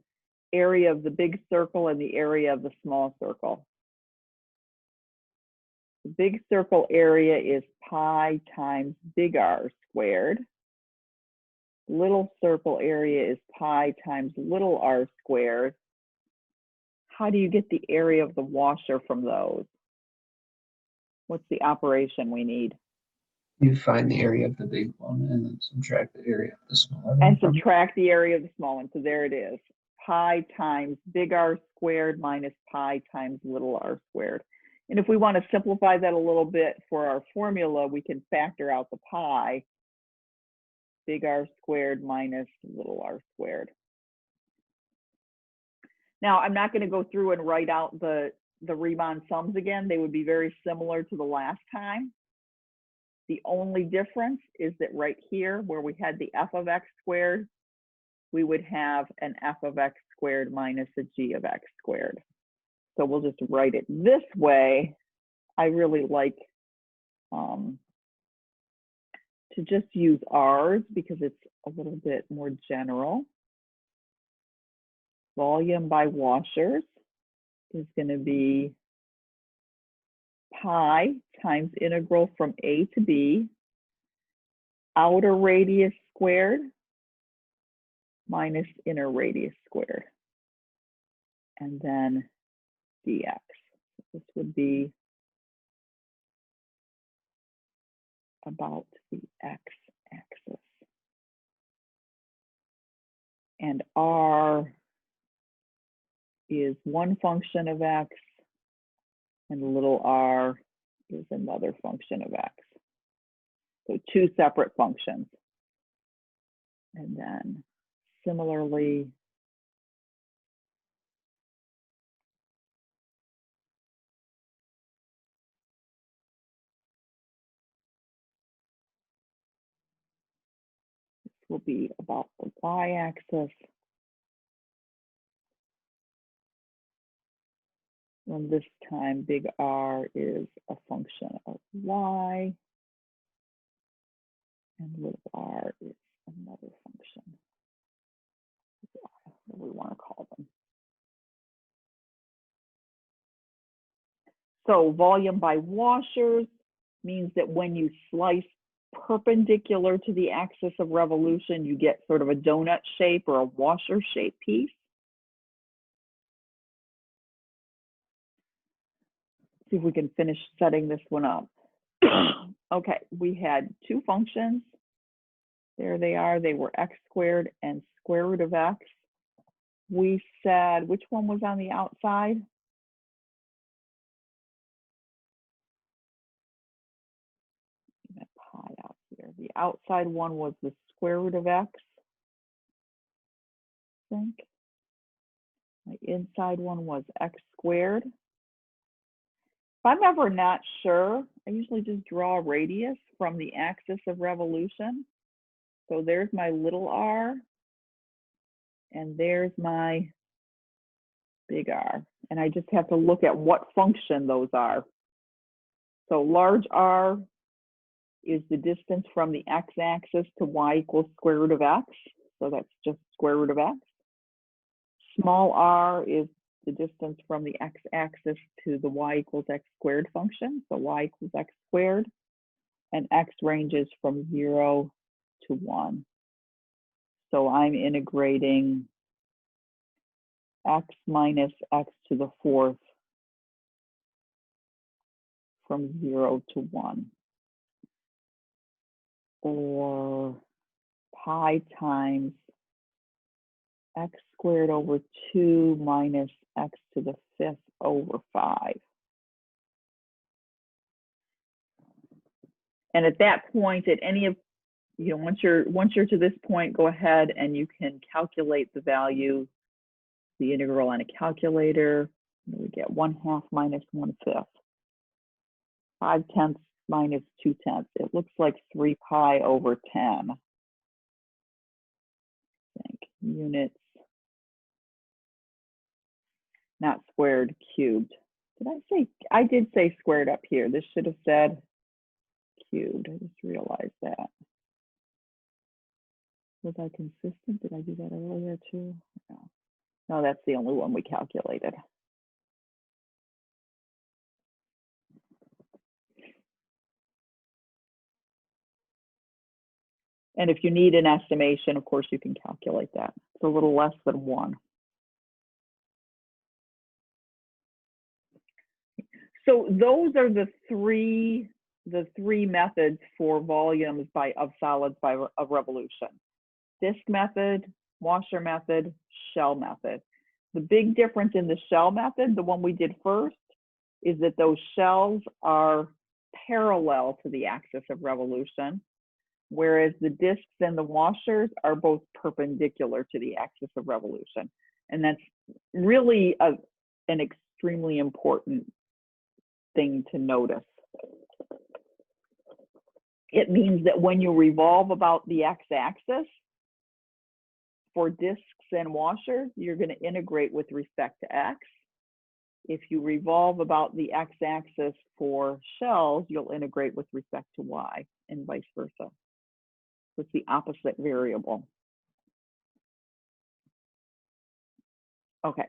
area of the big circle and the area of the small circle? The big circle area is pi times big R squared. Little circle area is pi times little r squared. How do you get the area of the washer from those? What's the operation we need? You find the area of the big one and then subtract the area of the smaller one. And subtract the area of the small one. So there it is. Pi times big R squared minus pi times little r squared. And if we want to simplify that a little bit for our formula, we can factor out the pi, big R squared minus little r squared. Now, I'm not going to go through and write out the Riemann sums again. They would be very similar to the last time. The only difference is that right here, where we had the f of x squared, we would have an f of x squared minus a g of x squared. So we'll just write it this way. I really like to just use r's because it's a little bit more general. Volume by washers is going to be pi times integral from a to b, outer radius squared minus inner radius squared, and then dx. This would be about the x-axis. And r is one function of x, and little r is another function of x. So two separate functions. And then similarly, this will be about the y-axis. And this time, big R is a function of y, and little r is another function. What do we want to call them? So volume by washers means that when you slice perpendicular to the axis of revolution, you get sort of a donut shape or a washer shaped piece. See if we can finish setting this one up. Okay, we had two functions. There they are. They were x squared and square root of x. We said, which one was on the outside? That pi out here. The outside one was the square root of x, I think. The inside one was x squared. If I'm ever not sure, I usually just draw a radius from the axis of revolution. So there's my little r, and there's my big R. And I just have to look at what function those are. So large R is the distance from the x-axis to y equals square root of x. So that's just square root of x. Small r is the distance from the x-axis to the y equals x squared function. So y equals x squared. And x ranges from 0 to 1. So I'm integrating x minus x to the fourth from 0 to 1. Or pi times x squared over 2 minus x to the fifth over 5. And at that point, at any of, once you're to this point, go ahead and you can calculate the value, the integral on a calculator. We get 1/2 minus 1/5. 5/10 minus 2/10. It looks like 3 pi over 10. I think units, not squared, cubed. Did I say? I did say squared up here. This should have said cubed. I just realized that. Was I consistent? Did I do that earlier too? No. No, that's the only one we calculated. And if you need an estimation, of course, you can calculate that. It's a little less than 1. So those are the three methods for volumes of solids of revolution. Disk method, washer method, shell method. The big difference in the shell method, the one we did first, is that those shells are parallel to the axis of revolution, whereas the discs and the washers are both perpendicular to the axis of revolution. And that's really an extremely important thing to notice. It means that when you revolve about the x-axis for discs and washers, you're going to integrate with respect to x. If you revolve about the x-axis for shells, you'll integrate with respect to y, and vice versa. So it's the opposite variable. Okay,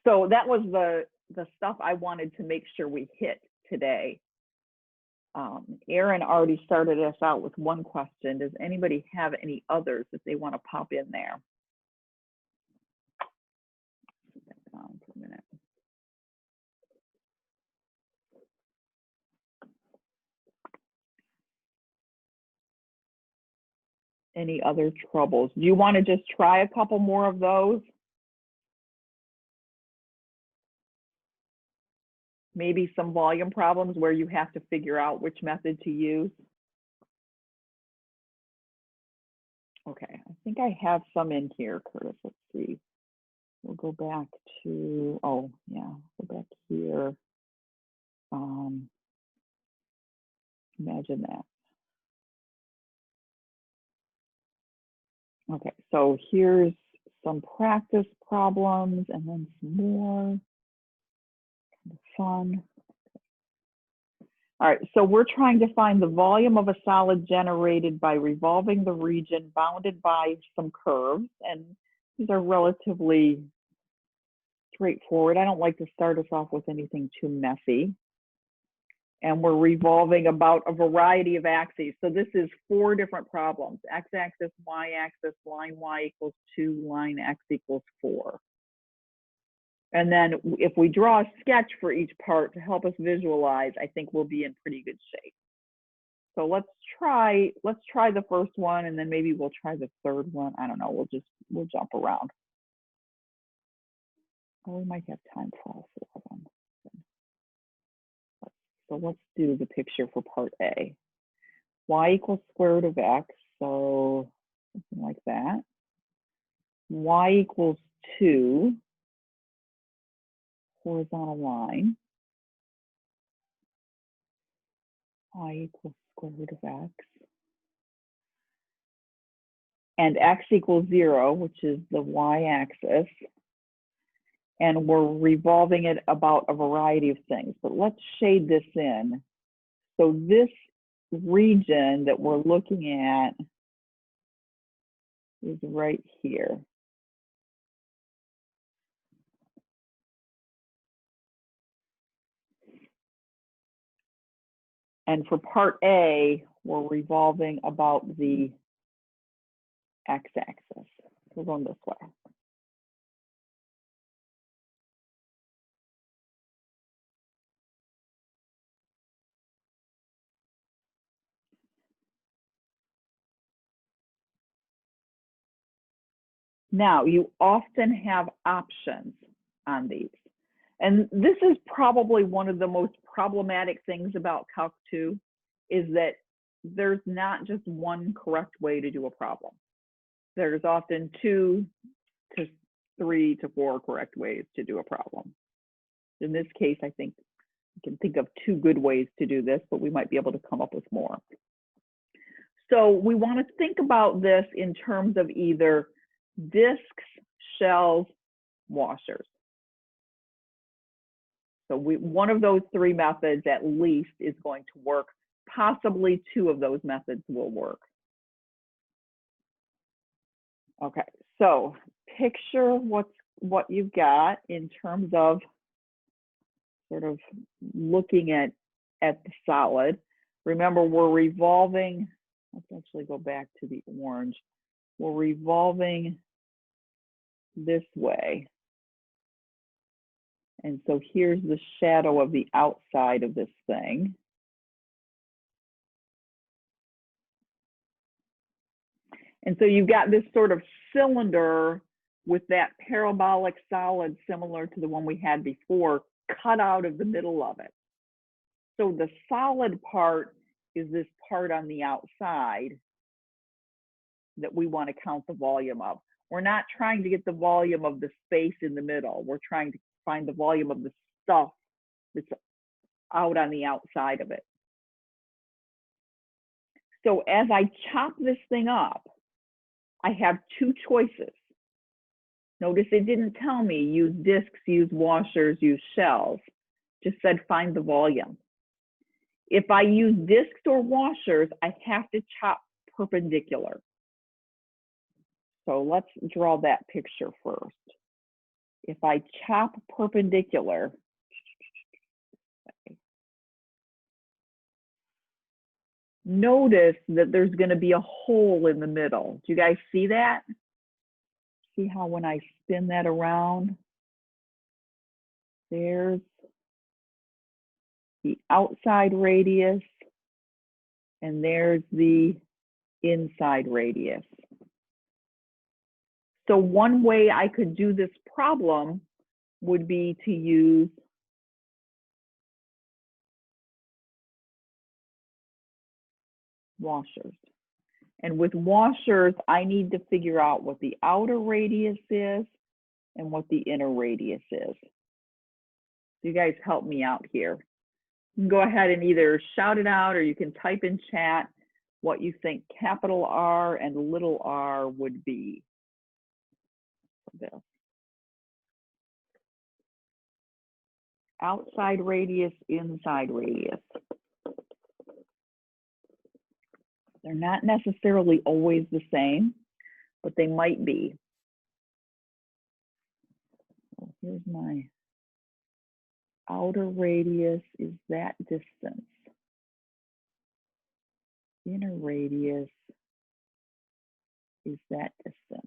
so that was the stuff I wanted to make sure we hit today. Aaron already started us out with one question. Does anybody have any others that they want to pop in there? Put that down for a minute. Any other troubles? Do you want to just try a couple more of those? Maybe some volume problems where you have to figure out which method to use. Okay, I think I have some in here, Curtis. Let's see. We'll go back to, oh yeah, go back here. Imagine that. Okay, so here's some practice problems and then some more. Fun. All right, so we're trying to find the volume of a solid generated by revolving the region bounded by some curves, and these are relatively straightforward. I don't like to start us off with anything too messy. And we're revolving about a variety of axes. So this is 4 different problems: x-axis, y-axis, line y equals 2, line x equals 4. And then if we draw a sketch for each part to help us visualize, I think we'll be in pretty good shape. So let's try the first one, and then maybe we'll try the third one. I don't know, we'll jump around. Oh, we might have time for all 4 of them. So let's do the picture for part A. Y equals square root of x, so something like that. Y equals 2, horizontal line. Y equals square root of x. And x equals 0, which is the y-axis. And we're revolving it about a variety of things. But let's shade this in. So this region that we're looking at is right here. And for part A, we're revolving about the x-axis. We're going this way. Now, you often have options on these. And this is probably one of the most problematic things about Calc 2, is that there's not just one correct way to do a problem. There's often 2 to 3 to 4 correct ways to do a problem. In this case, I think we can think of 2 good ways to do this, but we might be able to come up with more. So we want to think about this in terms of either discs, shells, washers. So one of those 3 methods at least is going to work. Possibly 2 of those methods will work. Okay, so picture what you've got in terms of sort of looking at the solid. Remember, we're revolving. Let's actually go back to the orange. We're revolving this way. And so here's the shadow of the outside of this thing. And so you've got this sort of cylinder with that parabolic solid similar to the one we had before cut out of the middle of it. So the solid part is this part on the outside, that we want to count the volume of. We're not trying to get the volume of the space in the middle. We're trying to find the volume of the stuff that's out on the outside of it. So as I chop this thing up, I have two choices. Notice it didn't tell me use discs, use washers, use shells. Just said find the volume. If I use discs or washers, I have to chop perpendicular. So let's draw that picture first. If I chop perpendicular, notice that there's going to be a hole in the middle. Do you guys see that? See how when I spin that around, there's the outside radius and there's the inside radius. So one way I could do this problem would be to use washers. And with washers, I need to figure out what the outer radius is and what the inner radius is. You guys help me out here. You can go ahead and either shout it out or you can type in chat what you think capital R and little r would be. This. Outside radius, inside radius. They're not necessarily always the same, but they might be. So here's my outer radius is that distance. Inner radius is that distance.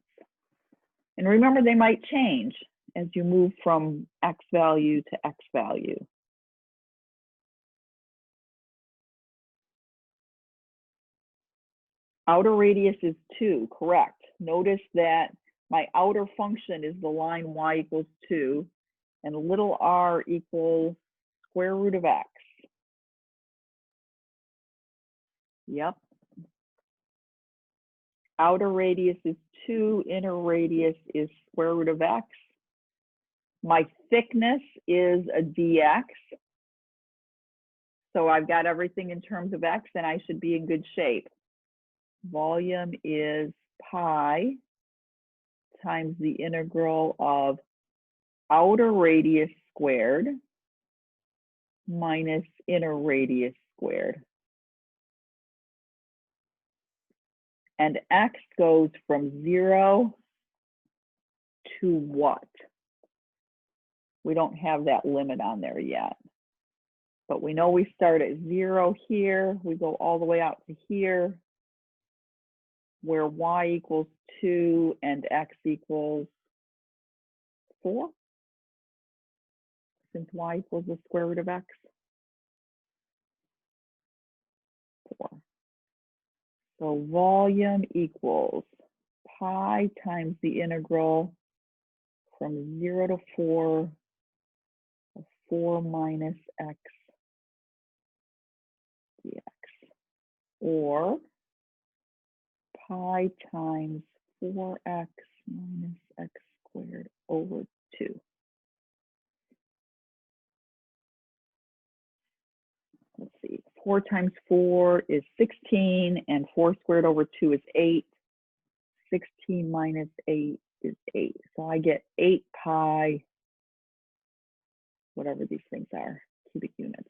And remember, they might change as you move from X value to X value. Outer radius is 2, correct. Notice that my outer function is the line y equals 2, and little r equals square root of x. Yep. Outer radius is 2, inner radius is square root of x. My thickness is a dx. So I've got everything in terms of x and I should be in good shape. Volume is pi times the integral of outer radius squared minus inner radius squared. And x goes from 0 to what? We don't have that limit on there yet. But we know we start at 0 here. We go all the way out to here, where y equals 2 and x equals 4. Since y equals the square root of x. 4. So volume equals pi times the integral from 0 to 4 of 4 minus x dx, or pi times 4x minus x squared over 2. Let's see, 4 times 4 is 16, and 4 squared over 2 is 8. 16 minus 8 is 8. So I get 8 pi, whatever these things are, cubic units.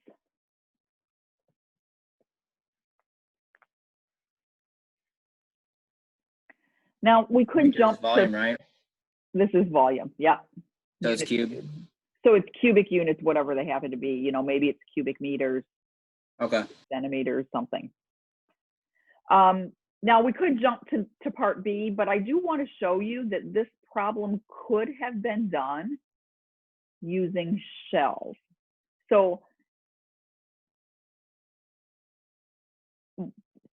Now we could jump volume, to, right? This is volume, yeah. So it's cube. So it's cubic units, whatever they happen to be. You know, maybe it's cubic meters, Okay. centimeters, something. Now we could jump to part B, but I do want to show you that this problem could have been done using shells. So,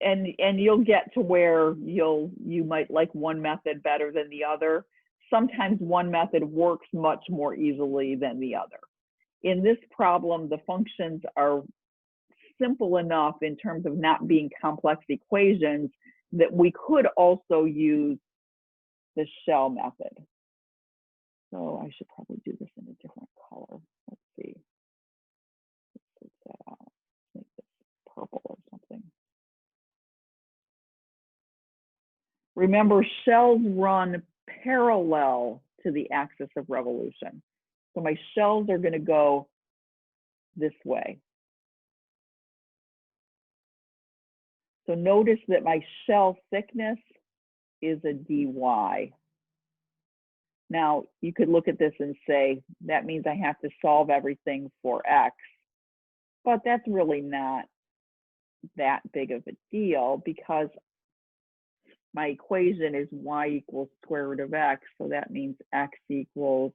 and you'll get to where you might like one method better than the other. Sometimes one method works much more easily than the other. In this problem, the functions are simple enough in terms of not being complex equations that we could also use the shell method. So I should probably do this in a different color. Let's see. Let's switch that out. Make this purple or something. Remember, shells run parallel to the axis of revolution. So my shells are going to go this way. So notice that my shell thickness is a dy. Now, you could look at this and say, that means I have to solve everything for x. But that's really not that big of a deal because my equation is y equals square root of x. So that means x equals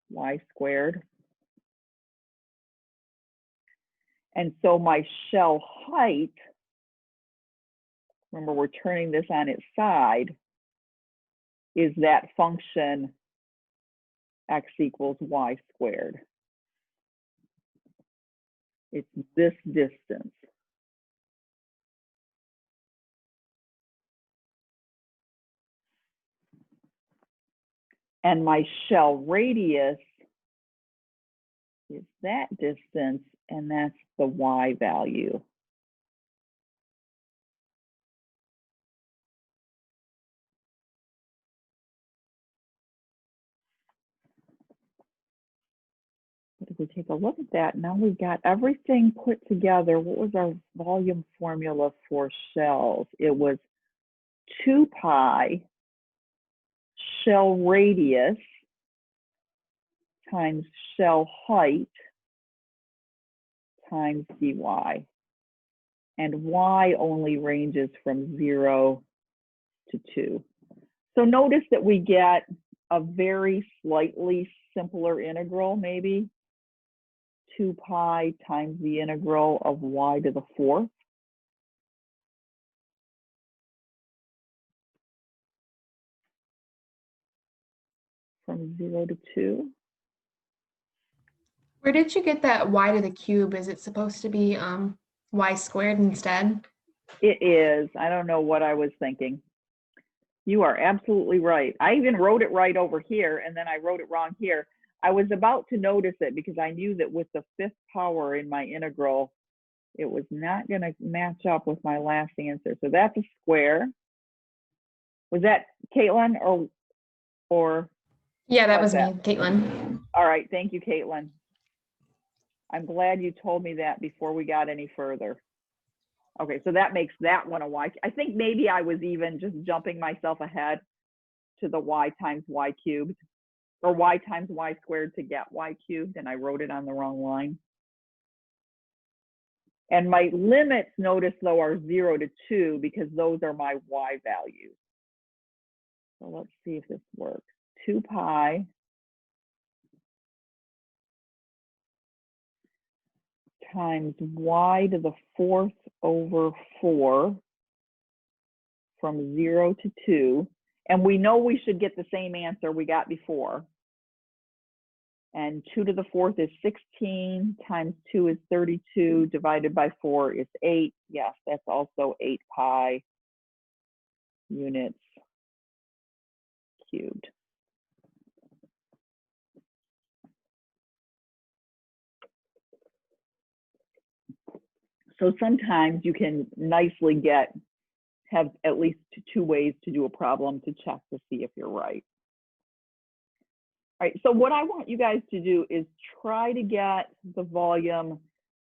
y squared. And so my shell height, remember we're turning this on its side, is that function x equals y squared. It's this distance. And my shell radius is that distance, and that's the y value. But if we take a look at that, now we've got everything put together. What was our volume formula for shells? It was 2 pi shell radius times shell height times dy. And y only ranges from 0 to 2. So notice that we get a very slightly simpler integral, maybe 2 pi times the integral of y to the 4th. From 0 to 2. Where did you get that y to the cube? Is it supposed to be y squared instead? It is. I don't know what I was thinking. You are absolutely right. I even wrote it right over here, and then I wrote it wrong here. I was about to notice it because I knew that with the 5th power in my integral, it was not going to match up with my last answer. So that's a square. Was that Caitlin or? Yeah, that was that? me, Caitlin. All right. Thank you, Caitlin. I'm glad you told me that before we got any further. Okay, so that makes that one a y. I think maybe I was even just jumping myself ahead to the y times y cubed, or y times y squared to get y cubed, and I wrote it on the wrong line. And my limits, notice though, are 0 to 2 because those are my y values. So let's see if this works. 2 pi times y to the 4th over 4 from 0 to 2. And we know we should get the same answer we got before. And 2 to the 4th is 16 times 2 is 32 divided by 4 is 8. Yes, that's also 8 pi units cubed. So sometimes you can nicely have at least 2 ways to do a problem to check to see if you're right. All right, so what I want you guys to do is try to get the volume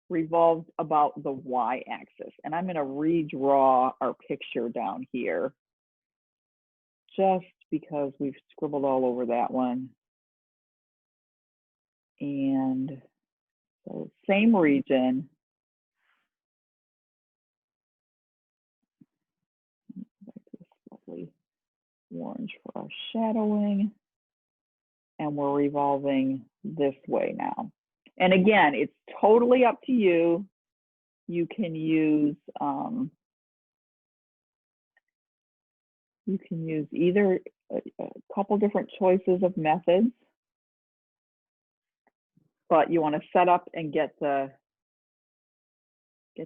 revolved about the y-axis. And I'm going to redraw our picture down here just because we've scribbled all over that one. And so same region. This lovely orange for our shadowing. And we're revolving this way now. And again, it's totally up to you. You can use either a couple different choices of methods, but you want to set up and get the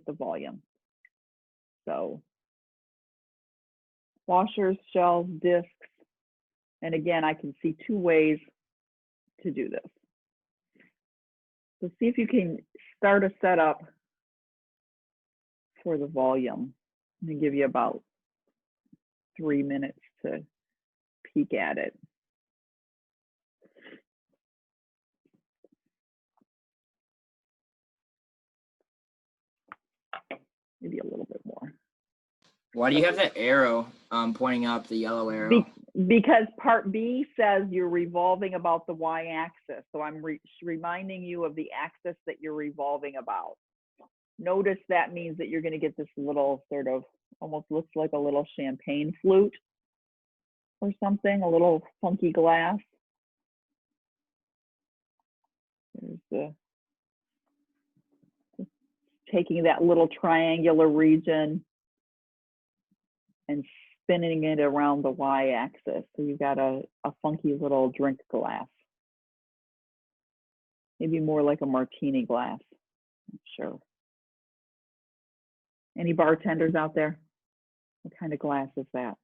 volume. So washers, shelves, discs. And again, I can see two ways to do this. So see if you can start a setup for the volume. I'm gonna give you about 3 minutes to peek at it. Maybe a little bit more. Why do you have the arrow pointing up, the yellow arrow? Because part B says you're revolving about the y-axis. So I'm reminding you of the axis that you're revolving about. Notice that means that you're going to get this little sort of, almost looks like a little champagne flute or something, a little funky glass. There's the, taking that little triangular region and spinning it around the y-axis. So you've got a funky little drink glass. Maybe more like a martini glass. Not sure. Any bartenders out there? What kind of glass is that?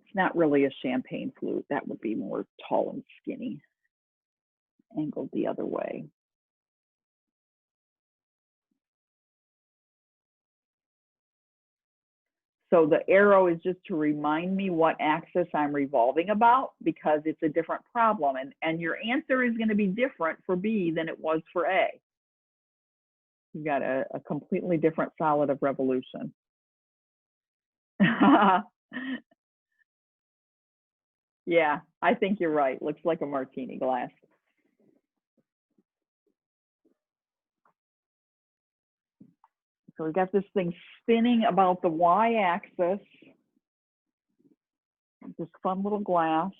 It's not really a champagne flute. That would be more tall and skinny, angled the other way. So the arrow is just to remind me what axis I'm revolving about, because it's a different problem. And your answer is going to be different for B than it was for A. You've got a completely different solid of revolution. Yeah, I think you're right. Looks like a martini glass. So we got this thing spinning about the y-axis. This fun little glass.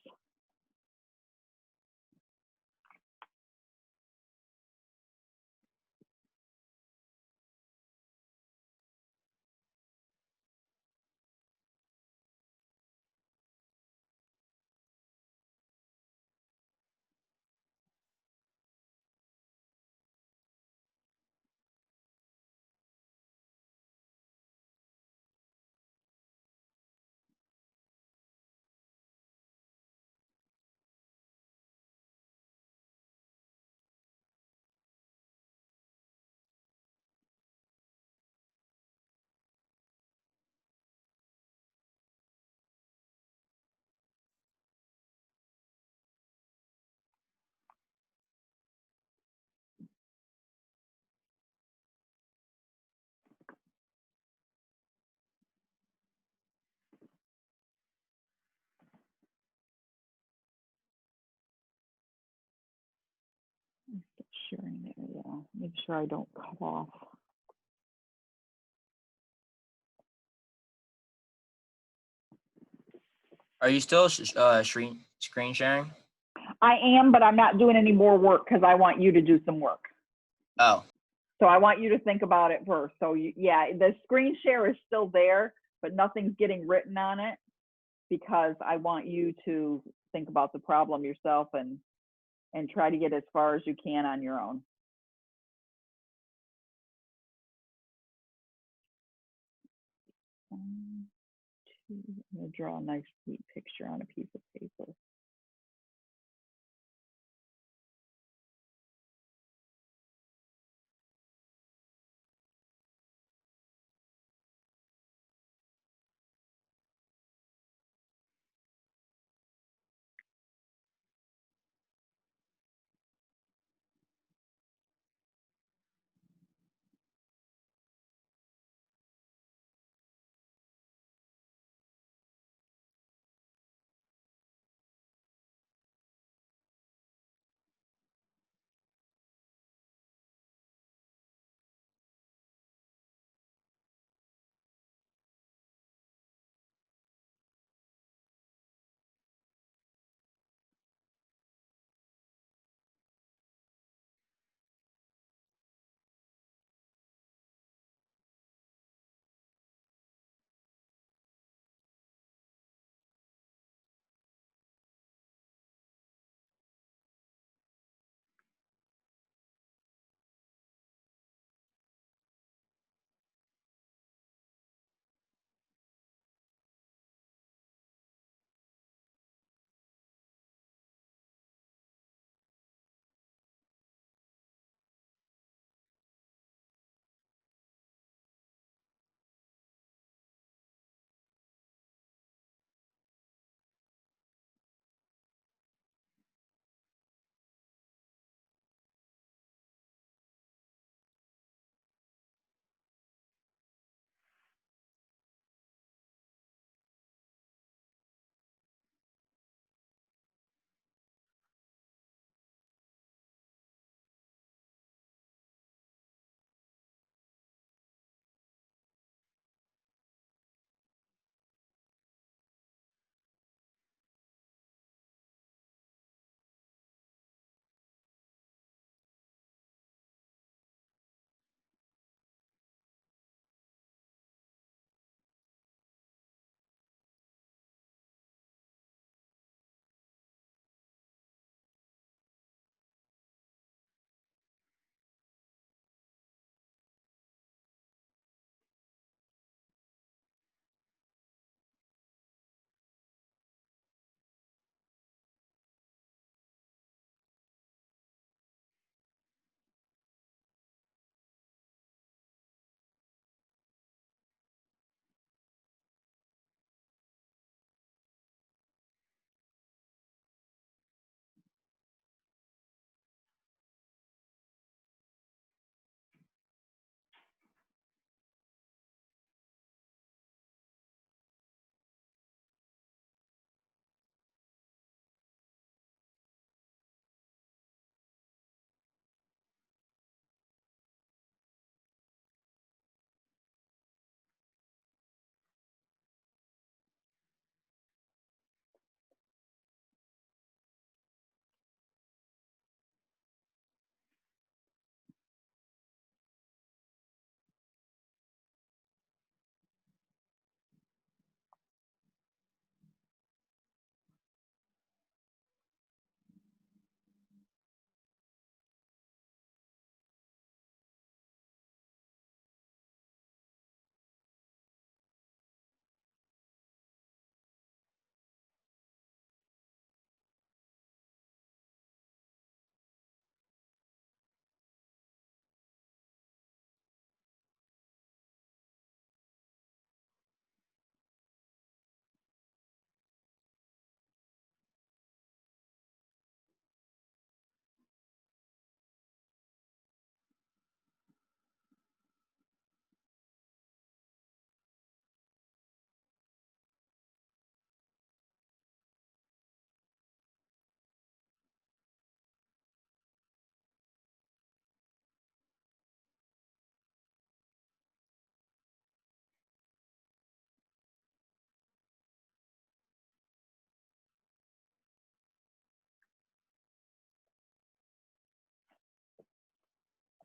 Sharing there, yeah. Make sure I don't cut off. Are you still screen sharing? I am, but I'm not doing any more work because I want you to do some work. Oh, So I want you to think about it first. So yeah, the screen share is still there, but nothing's getting written on it because I want you to think about the problem yourself and try to get as far as you can on your own. I'm gonna draw a nice neat picture on a piece of paper.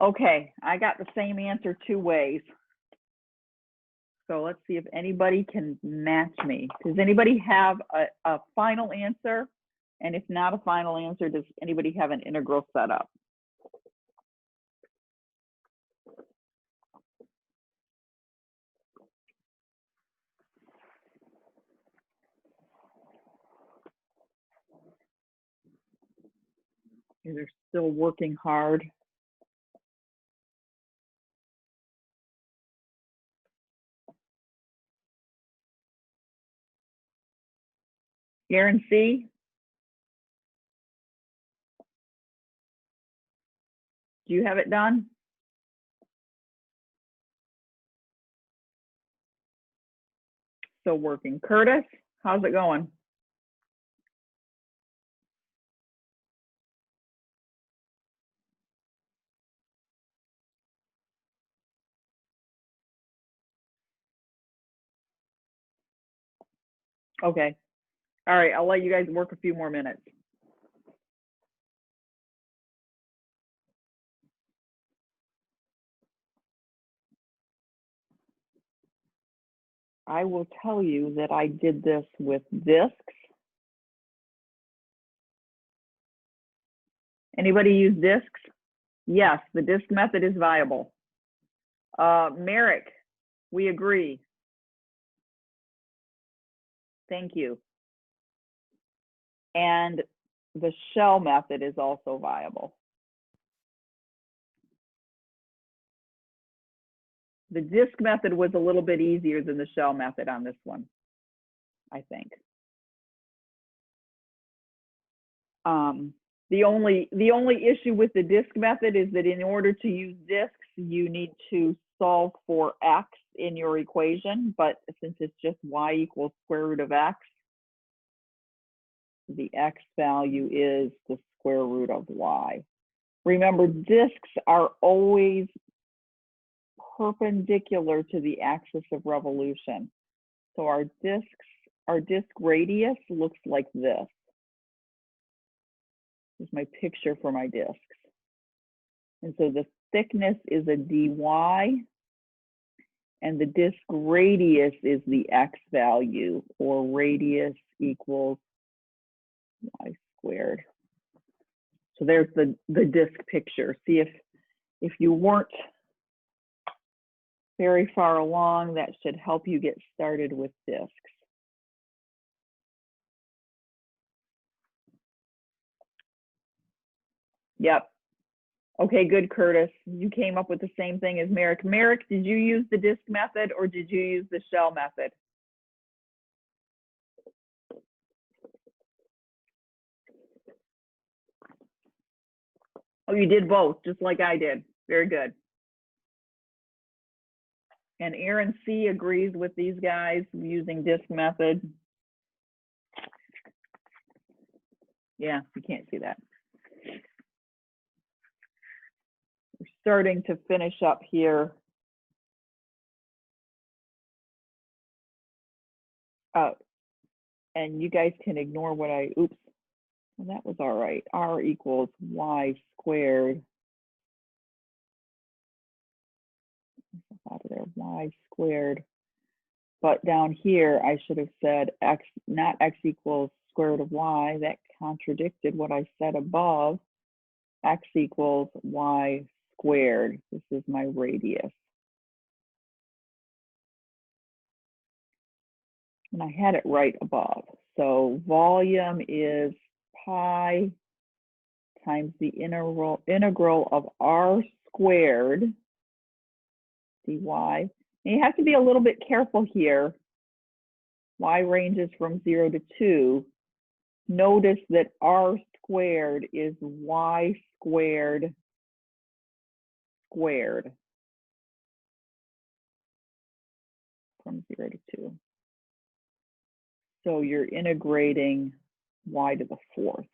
Okay, I got the same answer 2 ways. So let's see if anybody can match me. Does anybody have a final answer? And if not a final answer, does anybody have an integral set up? They're still working hard. Aaron C. Do you have it done? Still working. Curtis, how's it going? Okay. All right, I'll let you guys work a few more minutes. I will tell you that I did this with discs. Anybody use discs? Yes, the disc method is viable. Merrick, we agree. Thank you. And the shell method is also viable. The disc method was a little bit easier than the shell method on this one, I think. The only issue with the disc method is that in order to use discs, you need to solve for x in your equation, but since it's just y equals square root of x, the x value is the square root of y. Remember, discs are always perpendicular to the axis of revolution. So our disc radius looks like this. This is my picture for my discs. And so the thickness is a dy, and the disc radius is the x value, or radius equals y squared. So there's the disc picture. See, if you weren't very far along, that should help you get started with discs. Yep. Okay, good, Curtis. You came up with the same thing as Merrick. Merrick, did you use the disc method or did you use the shell method? Oh, you did both, just like I did. Very good. And Aaron C agrees with these guys using disc method. Yeah, you can't see that. We're starting to finish up here. And you guys can ignore what oops, well, that was all right. R equals y squared. Out of there, y squared. But down here, I should have said x, not x equals square root of y. That contradicted what I said above. X equals y squared. This is my radius. And I had it right above. So volume is pi times the integral of r squared dy. And you have to be a little bit careful here. Y ranges from 0 to 2. Notice that r squared is y squared squared from 0 to 2. So you're integrating y to the 4th.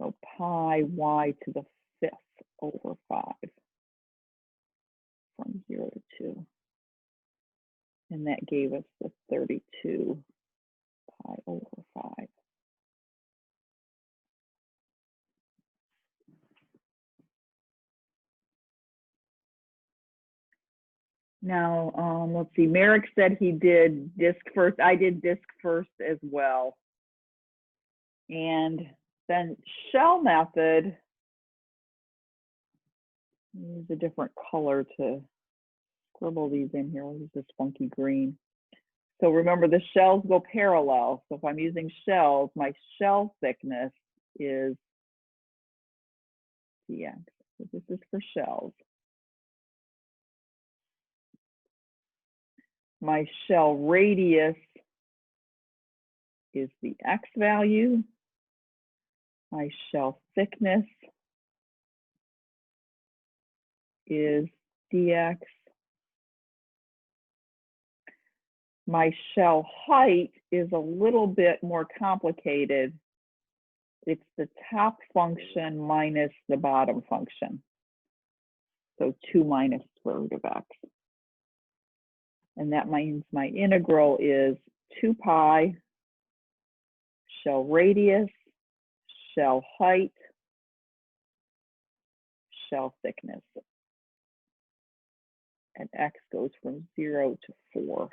So pi y to the 5th over 5 from 0 to 2. And that gave us the 32 pi over 5. Now, let's see, Merrick said he did disk first. I did disk first as well. And then shell method, use a different color to scribble these in here. I'll use this funky green. So remember, the shells go parallel. So if I'm using shells, my shell thickness is dx. So this is for shells. My shell radius is the x value. My shell thickness is dx. My shell height is a little bit more complicated. It's the top function minus the bottom function. So 2 minus square root of x. And that means my integral is 2 pi shell radius, shell height, shell thickness. And x goes from 0 to 4.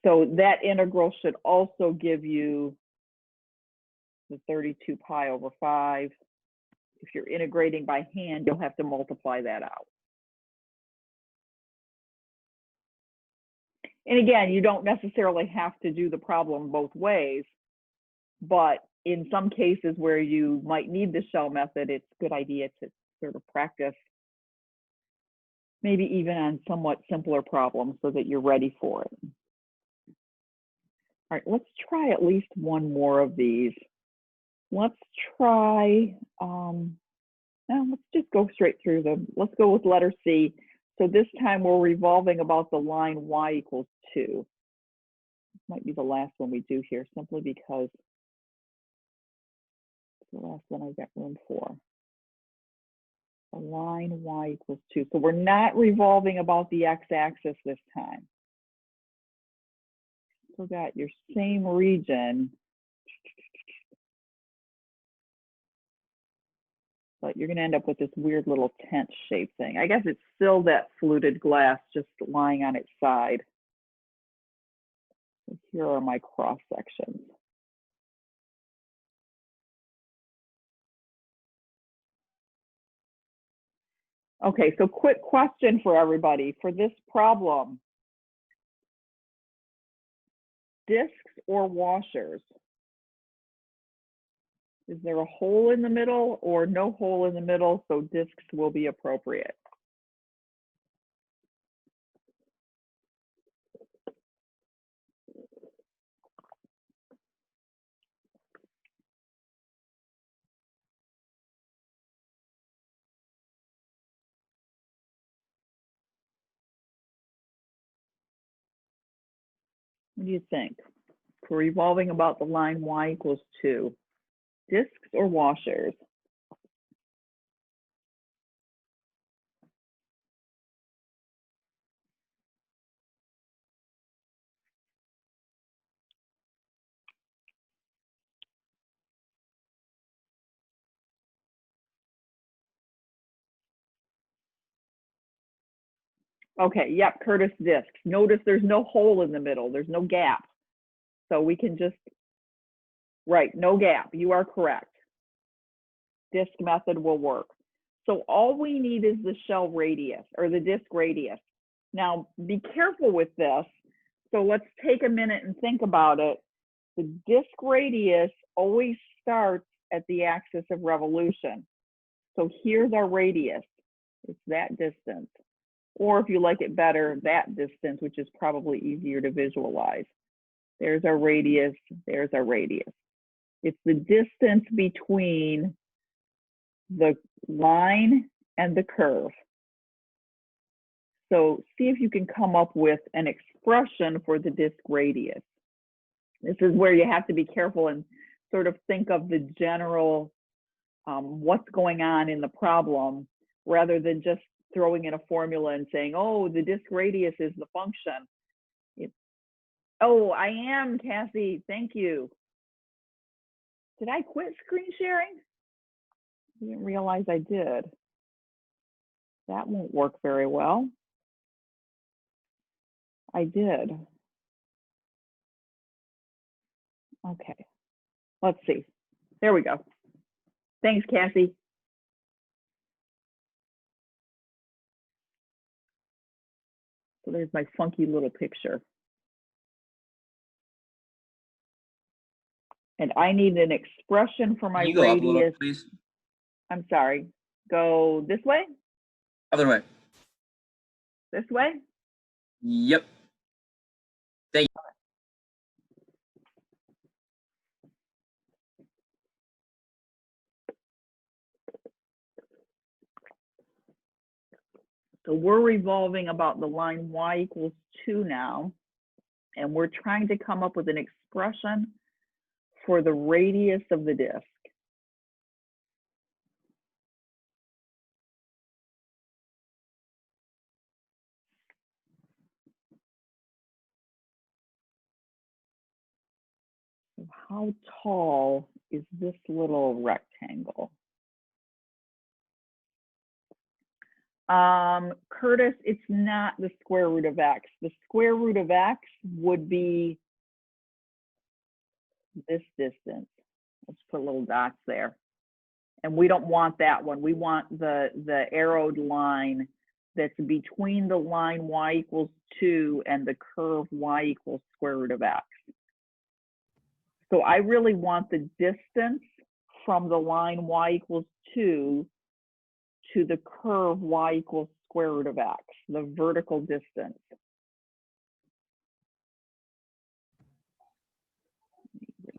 So that integral should also give you the 32 pi over 5. If you're integrating by hand, you'll have to multiply that out. And again, you don't necessarily have to do the problem both ways, but in some cases where you might need the shell method, it's a good idea to sort of practice, maybe even on somewhat simpler problems so that you're ready for it. All right, let's try at least one more of these. Let's try, now let's just go straight through them. Let's go with letter C. So this time we're revolving about the line y equals 2. This might be the last one we do here, simply because it's the last one I've got room for. The line y equals 2. So we're not revolving about the x-axis this time. Still got your same region, but you're going to end up with this weird little tent shape thing. I guess it's still that fluted glass just lying on its side. So here are my cross sections. Okay, so quick question for everybody. For this problem, discs or washers? Is there a hole in the middle or no hole in the middle, so discs will be appropriate? What do you think? We're revolving about the line y equals 2. Discs or washers? Okay, yep, Curtis, discs. Notice there's no hole in the middle. There's no gap. So we can just, right, no gap. You are correct. Disc method will work. So all we need is the shell radius or the disc radius. Now, be careful with this. So let's take a minute and think about it. The disc radius always starts at the axis of revolution. So here's our radius. It's that distance. Or if you like it better, that distance, which is probably easier to visualize. There's our radius, there's our radius. It's the distance between the line and the curve. So see if you can come up with an expression for the disc radius. This is where you have to be careful and sort of think of the general what's going on in the problem rather than just throwing in a formula and saying, oh, the disc radius is the function. Oh, I am, Cassie, thank you. Did I quit screen sharing? I didn't realize I did. That won't work very well. I did. Okay, let's see. There we go. Thanks, Cassie. So there's my funky little picture. And I need an expression for my Can you go up a little, radius. please? I'm sorry. Go this way? Other way. This way? Yep. Thank you. So we're revolving about the line y equals 2 now, and we're trying to come up with an expression for the radius of the disk. So how tall is this little rectangle? Curtis, it's not the square root of x. The square root of x would be this distance. Let's put little dots there. And we don't want that one. We want the arrowed line that's between the line y equals 2 and the curve y equals square root of x. So I really want the distance from the line y equals 2 to the curve y equals square root of x, the vertical distance.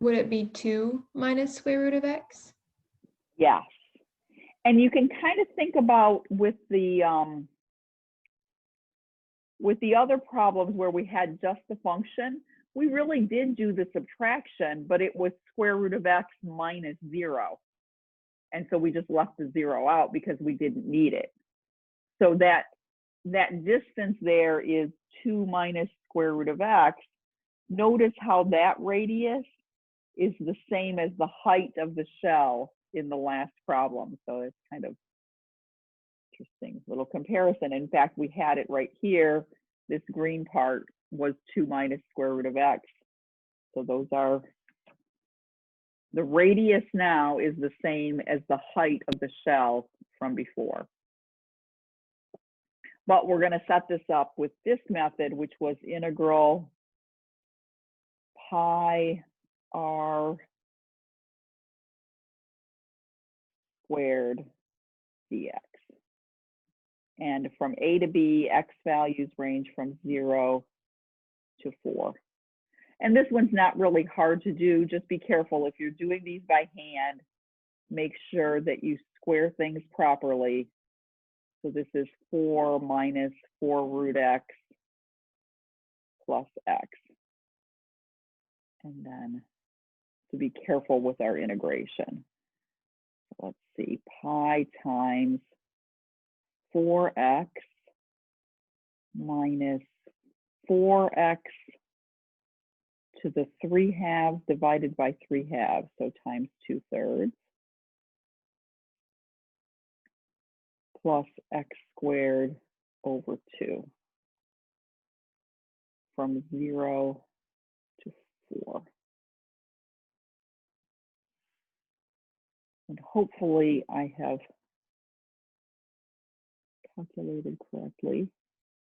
Would it be 2 minus square root of x? Yes. And you can kind of think about with the other problems where we had just the function, we really did do the subtraction, but it was square root of x minus 0. And so we just left the 0 out because we didn't need it. So that distance there is 2 minus square root of x. Notice how that radius is the same as the height of the shell in the last problem. So it's kind of interesting little comparison. In fact, we had it right here. This green part was 2 minus square root of x. So those are, the radius now is the same as the height of the shell from before. But we're going to set this up with this method, which was integral pi r squared dx. And from a to b, x values range from 0 to 4. And this one's not really hard to do. Just be careful if you're doing these by hand, make sure that you square things properly. So this is 4 minus 4 root x plus x. And then to be careful with our integration. Let's see, pi times 4x minus 4x to the 3/2 divided by 3/2, so times 2/3, plus x squared over 2, from 0 to 4. And hopefully I have calculated correctly.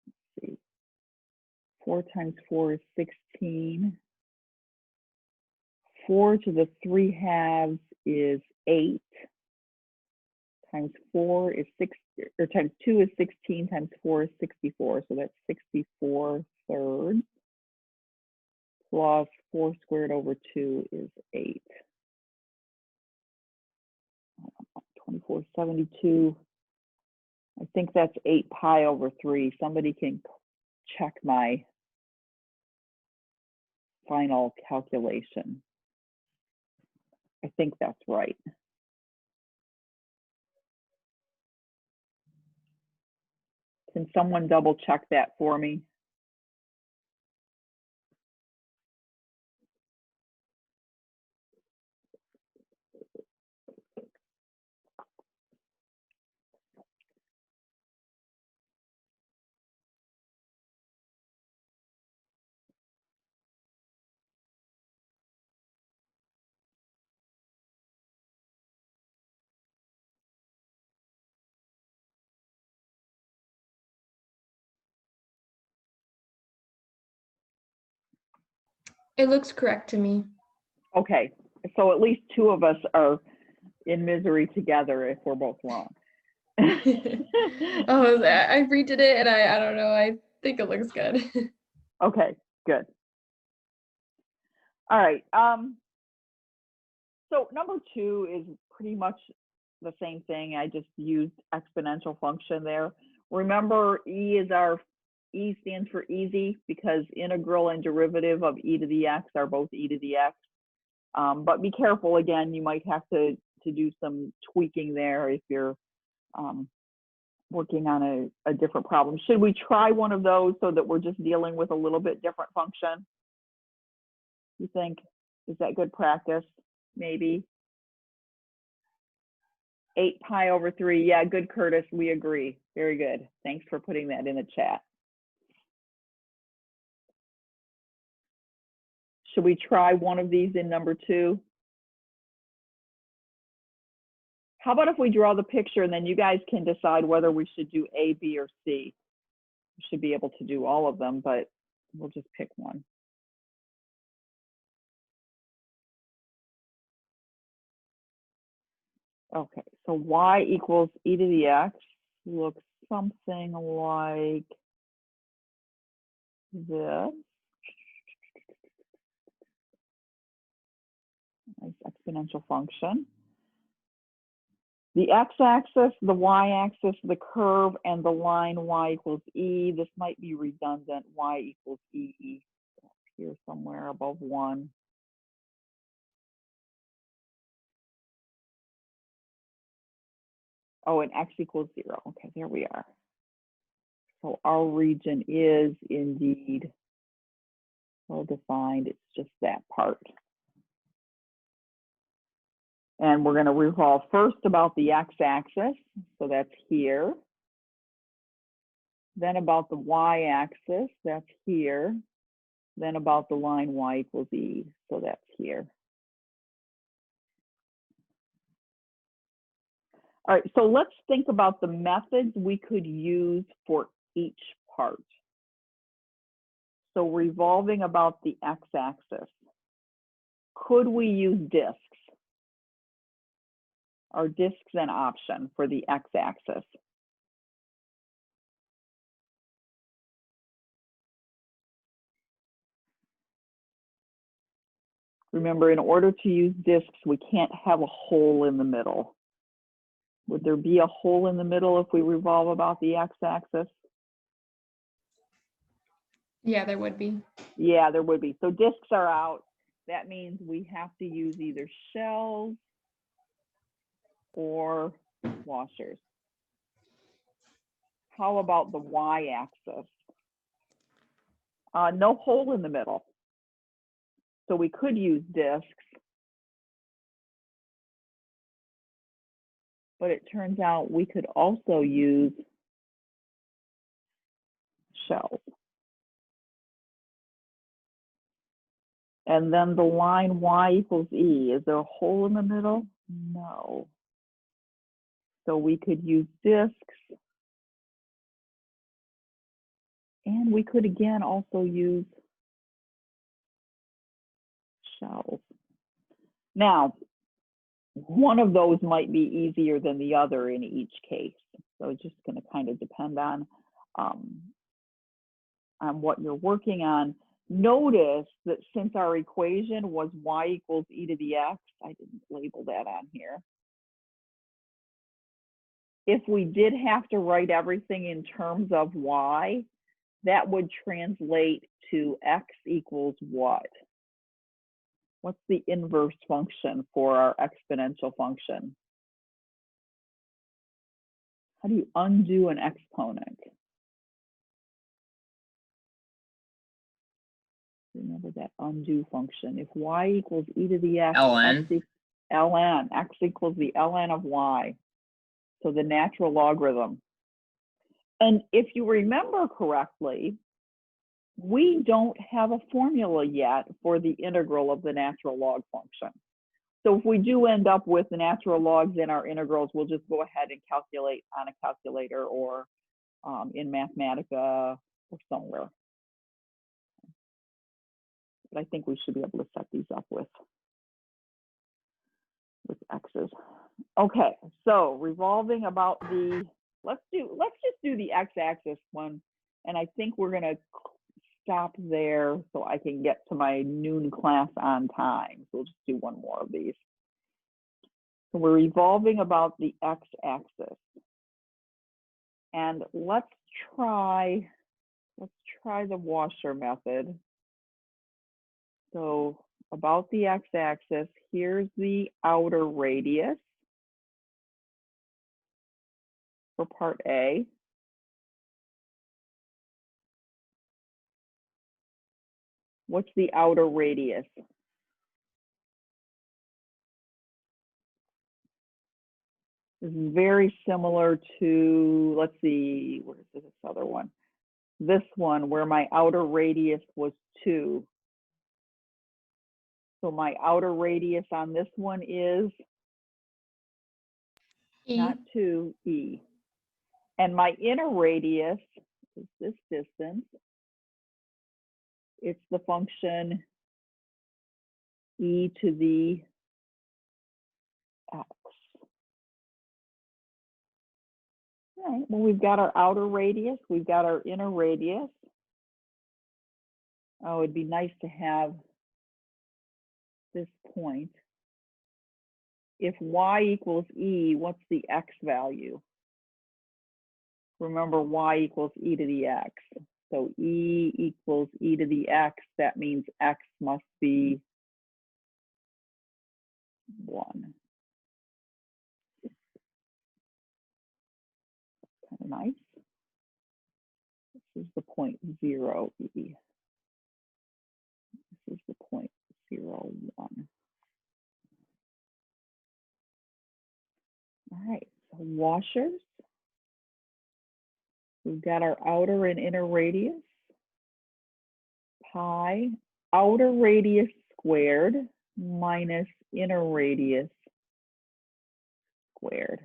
Let's see. 4 times 4 is 16. 4 to the 3/2 is 8. Times 4 is 6, or times 2 is 16, times 4 is 64. So that's 64 thirds. Plus 4 squared over 2 is 8. 2472. I think that's 8 pi over 3. Somebody can check my final calculation. I think that's right. Can someone double check that for me? It looks correct to me. Okay, so at least two of us are in misery together if we're both wrong. Oh, I redid it and I don't know. I think it looks good. Okay, good. All right. So number 2 is pretty much the same thing. I just used exponential function there. Remember, E stands for easy because integral and derivative of e to the x are both e to the x. But be careful, again, you might have to do some tweaking there if you're working on a different problem. Should we try one of those so that we're just dealing with a little bit different function? You think? Is that good practice? Maybe. 8 pi over 3. Yeah, good, Curtis. We agree. Very good. Thanks for putting that in the chat. Should we try one of these in number 2? How about if we draw the picture and then you guys can decide whether we should do A, B, or C? We should be able to do all of them, but we'll just pick one. Okay, so y equals e to the x looks something like this. Nice exponential function. The x-axis, the y-axis, the curve, and the line y equals e. This might be redundant. Y equals e here somewhere above 1. Oh, and x equals 0. Okay, there we are. So our region is indeed well defined. It's just that part. And we're going to revolve first about the x-axis. So that's here. Then about the y-axis. That's here. Then about the line y equals e. So that's here. All right, so let's think about the methods we could use for each part. So revolving about the x-axis. Could we use disks? Are disks an option for the x-axis? Remember, in order to use disks, we can't have a hole in the middle. Would there be a hole in the middle if we revolve about the x-axis? Yeah, there would be. Yeah, there would be. So disks are out. That means we have to use either shells or washers. How about the y-axis? No hole in the middle. So we could use disks. But it turns out we could also use shells. And then the line y equals e. Is there a hole in the middle? No. So we could use disks. And we could again also use shells. Now, one of those might be easier than the other in each case. So it's just going to kind of depend on what you're working on. Notice that since our equation was y equals e to the x, I didn't label that on here. If we did have to write everything in terms of y, that would translate to x equals what? What's the inverse function for our exponential function? How do you undo an exponent? Remember that undo function. If y equals e to the x, ln. x equals the ln of y. So the natural logarithm. And if you remember correctly, we don't have a formula yet for the integral of the natural log function. So if we do end up with the natural logs in our integrals, we'll just go ahead and calculate on a calculator or in Mathematica or somewhere. but I think we should be able to set these up with x's. Okay, so revolving about the, let's just do the x-axis one, and I think we're gonna stop there so I can get to my noon class on time. So we'll just do one more of these. So we're revolving about the x-axis, and let's try the washer method. So about the x-axis, here's the outer radius for part A. What's the outer radius? This is very similar to, let's see, where's this other one? This one where my outer radius was 2. So my outer radius on this one is E. not 2, E. And my inner radius is this distance. It's the function e to the x. All right, well, we've got our outer radius, we've got our inner radius. Oh, it'd be nice to have this point. If y equals e, what's the x value? Remember, y equals e to the x. So e equals e to the x, that means x must be 1. Kind of nice. This is the point 0 e. This is the point 0, 1. All right, so washers. We've got our outer and inner radius. Pi, outer radius squared minus inner radius squared.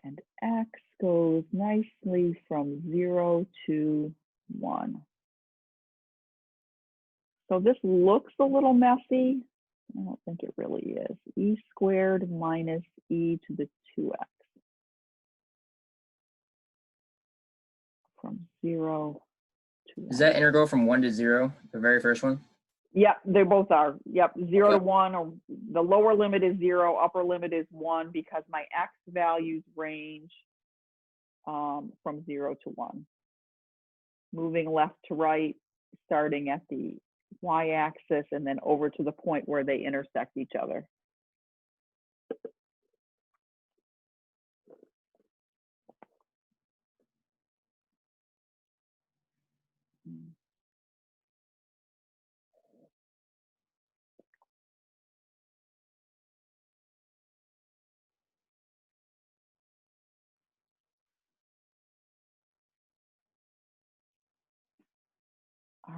And x goes nicely from 0 to 1. So this looks a little messy. I don't think it really is. E squared minus e to the 2x. From 0 to 1. Is that integral from 1 to 0, the very first one? Yep, they both are. Yep, 0 Okay. to 1, or the lower limit is 0, upper limit is 1, because my x values range from 0 to 1. Moving left to right, starting at the y-axis, and then over to the point where they intersect each other.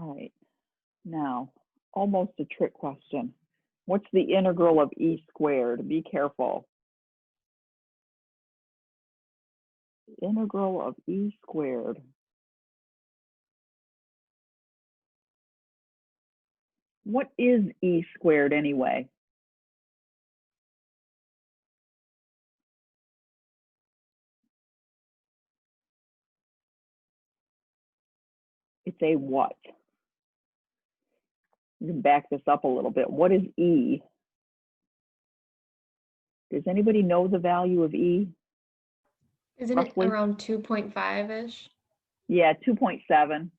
All right, now, almost a trick question. What's the integral of e squared? Be careful. Integral of e squared. What is e squared anyway? It's a what? You can back this up a little bit. What is e? Does anybody know the value of e? Isn't Roughly? it around 2.5-ish? Yeah, 2.7.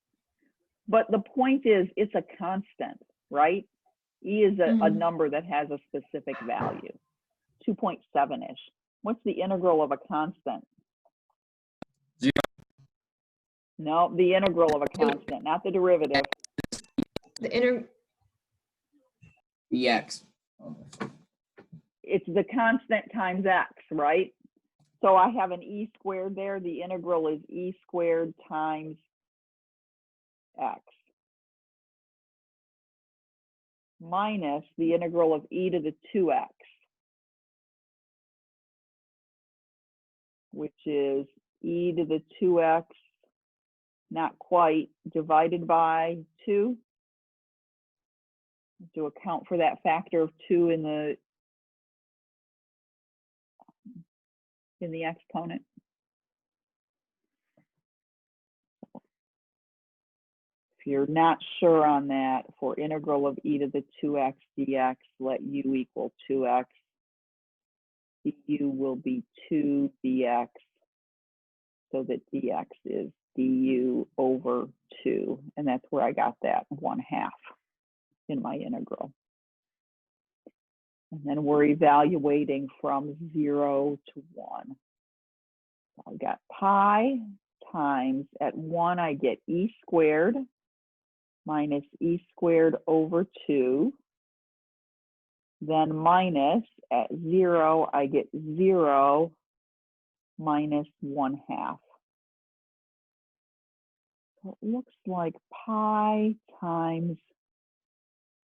But the point is, it's a constant, right? E is a Mhm. number that has a specific value, 2.7-ish. What's the integral of a constant? 0. No, the integral of a Two. constant, not the derivative. The inner, dx. It's the constant times x, right? So I have an e squared there. The integral is e squared times x minus the integral of e to the 2x, which is e to the 2x Not quite. Divided by 2. To account for that factor of 2 in the exponent. If you're not sure on that, for integral of e to the 2x dx, let u equal 2x. du will be 2 dx, so that dx is du over 2. And that's where I got that 1/2 in my integral. And then we're evaluating from 0 to 1. So I got pi times, at 1 I get e squared minus e squared over 2. Then minus, at 0 I get 0 minus 1/2. So it looks like pi times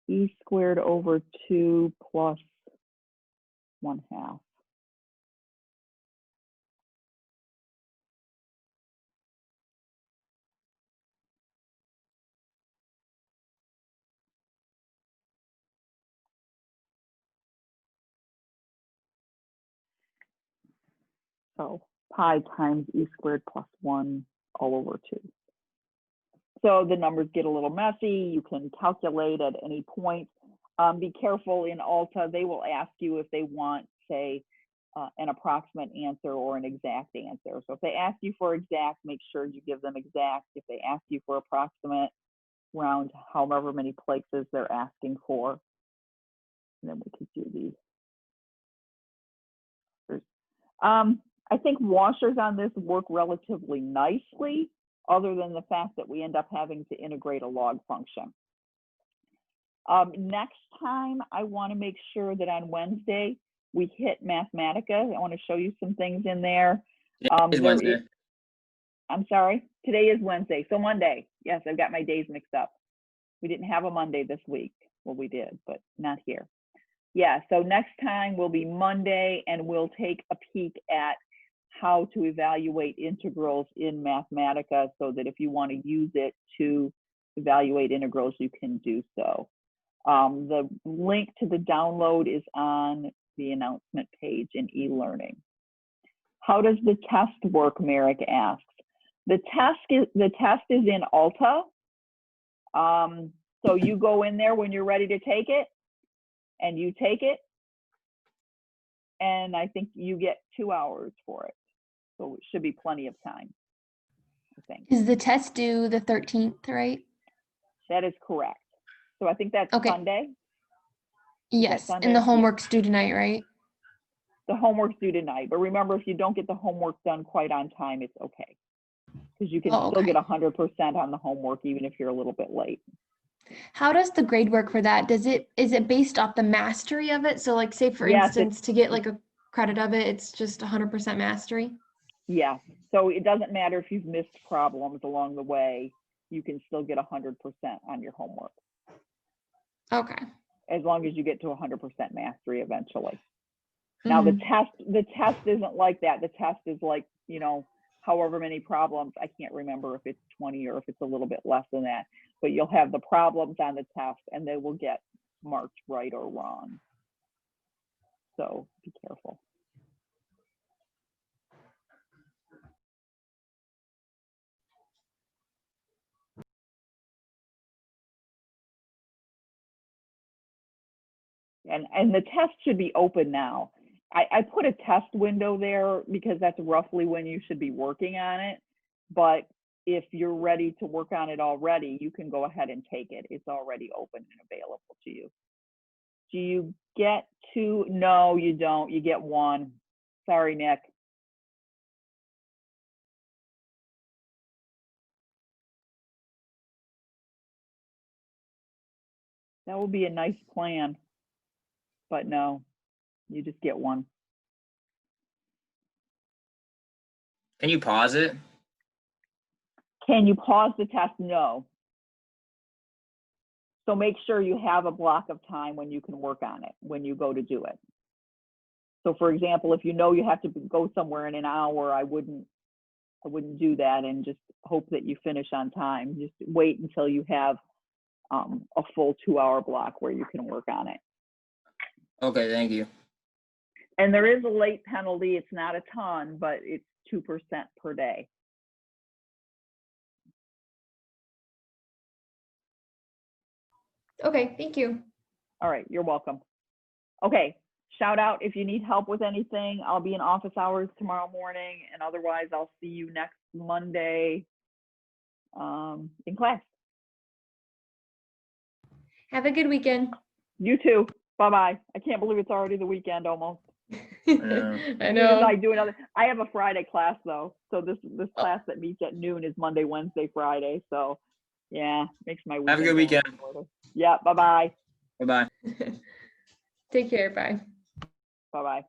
e squared over 2 plus 1/2. So pi times e squared plus 1 all over 2. So the numbers get a little messy. You can calculate at any point. Be careful in Alta. They will ask you if they want, say, an approximate answer or an exact answer. So if they ask you for exact, make sure you give them exact. If they ask you for approximate, round however many places they're asking for. And then we could do these. I think washers on this work relatively nicely, other than the fact that we end up having to integrate a log function. Next time, I want to make sure that on Wednesday, we hit Mathematica. I want to show you some things in there. It's Wednesday. I'm sorry, today is Wednesday, so Monday. Yes, I've got my days mixed up. We didn't have a Monday this week. Well, we did, but not here. Yeah, so next time will be Monday, and we'll take a peek at how to evaluate integrals in Mathematica, so that if you want to use it to evaluate integrals, you can do so. The link to the download is on the announcement page in e-learning. How does the test work, Merrick asks. The test is in Alta. So you go in there when you're ready to take it, and you take it, and I think you get 2 hours for it. So it should be plenty of time, I think. Is the test due the 13th, right? That is correct. So I think that's Okay. Sunday. Yes, Sunday? and the Yeah. homework's due tonight, right? The homework's due tonight, but remember, if you don't get the homework done quite on time, it's okay. Because you can still okay. get 100% on the homework, even if you're a little bit late. How does the grade work for that? Is it based off the mastery of it? So like say for Yes, instance, to get like a credit of it, it's just 100% mastery? Yeah, so it doesn't matter if you've missed problems along the way, you can still get 100% on your homework, Okay. as long as you get to 100% mastery eventually. Now the test isn't like that. The test is like, you know, however many problems. I can't remember if it's 20 or if it's a little bit less than that, but you'll have the problems on the test and they will get marked right or wrong. So be careful. And the test should be open now. I put a test window there because that's roughly when you should be working on it. But if you're ready to work on it already, you can go ahead and take it. It's already open and available to you. Do you get 2? No, you don't. You get 1. Sorry, Nick. That would be a nice plan. But no, you just get 1. Can you pause it? Can you pause the test? No. So make sure you have a block of time when you can work on it, when you go to do it. So for example, if you know you have to go somewhere in an hour, I wouldn't I wouldn't do that and just hope that you finish on time. Just wait until you have a full 2-hour block where you can work on it. Okay, thank you. And there is a late penalty. It's not a ton, but it's 2% per day. Okay, thank you. All right, you're welcome. Okay, shout out if you need help with anything. I'll be in office hours tomorrow morning, and otherwise I'll see you next Monday in class. Have a good weekend. You too. Bye-bye. I can't believe it's already the weekend almost. know. I As know. I do another. I have a Friday class though, so this class that meets at noon is Monday, Wednesday, Friday. So yeah, makes my weekend. Have a good go weekend. shorter. Yeah. Bye-bye. Bye-bye. Take care. Bye. Bye-bye.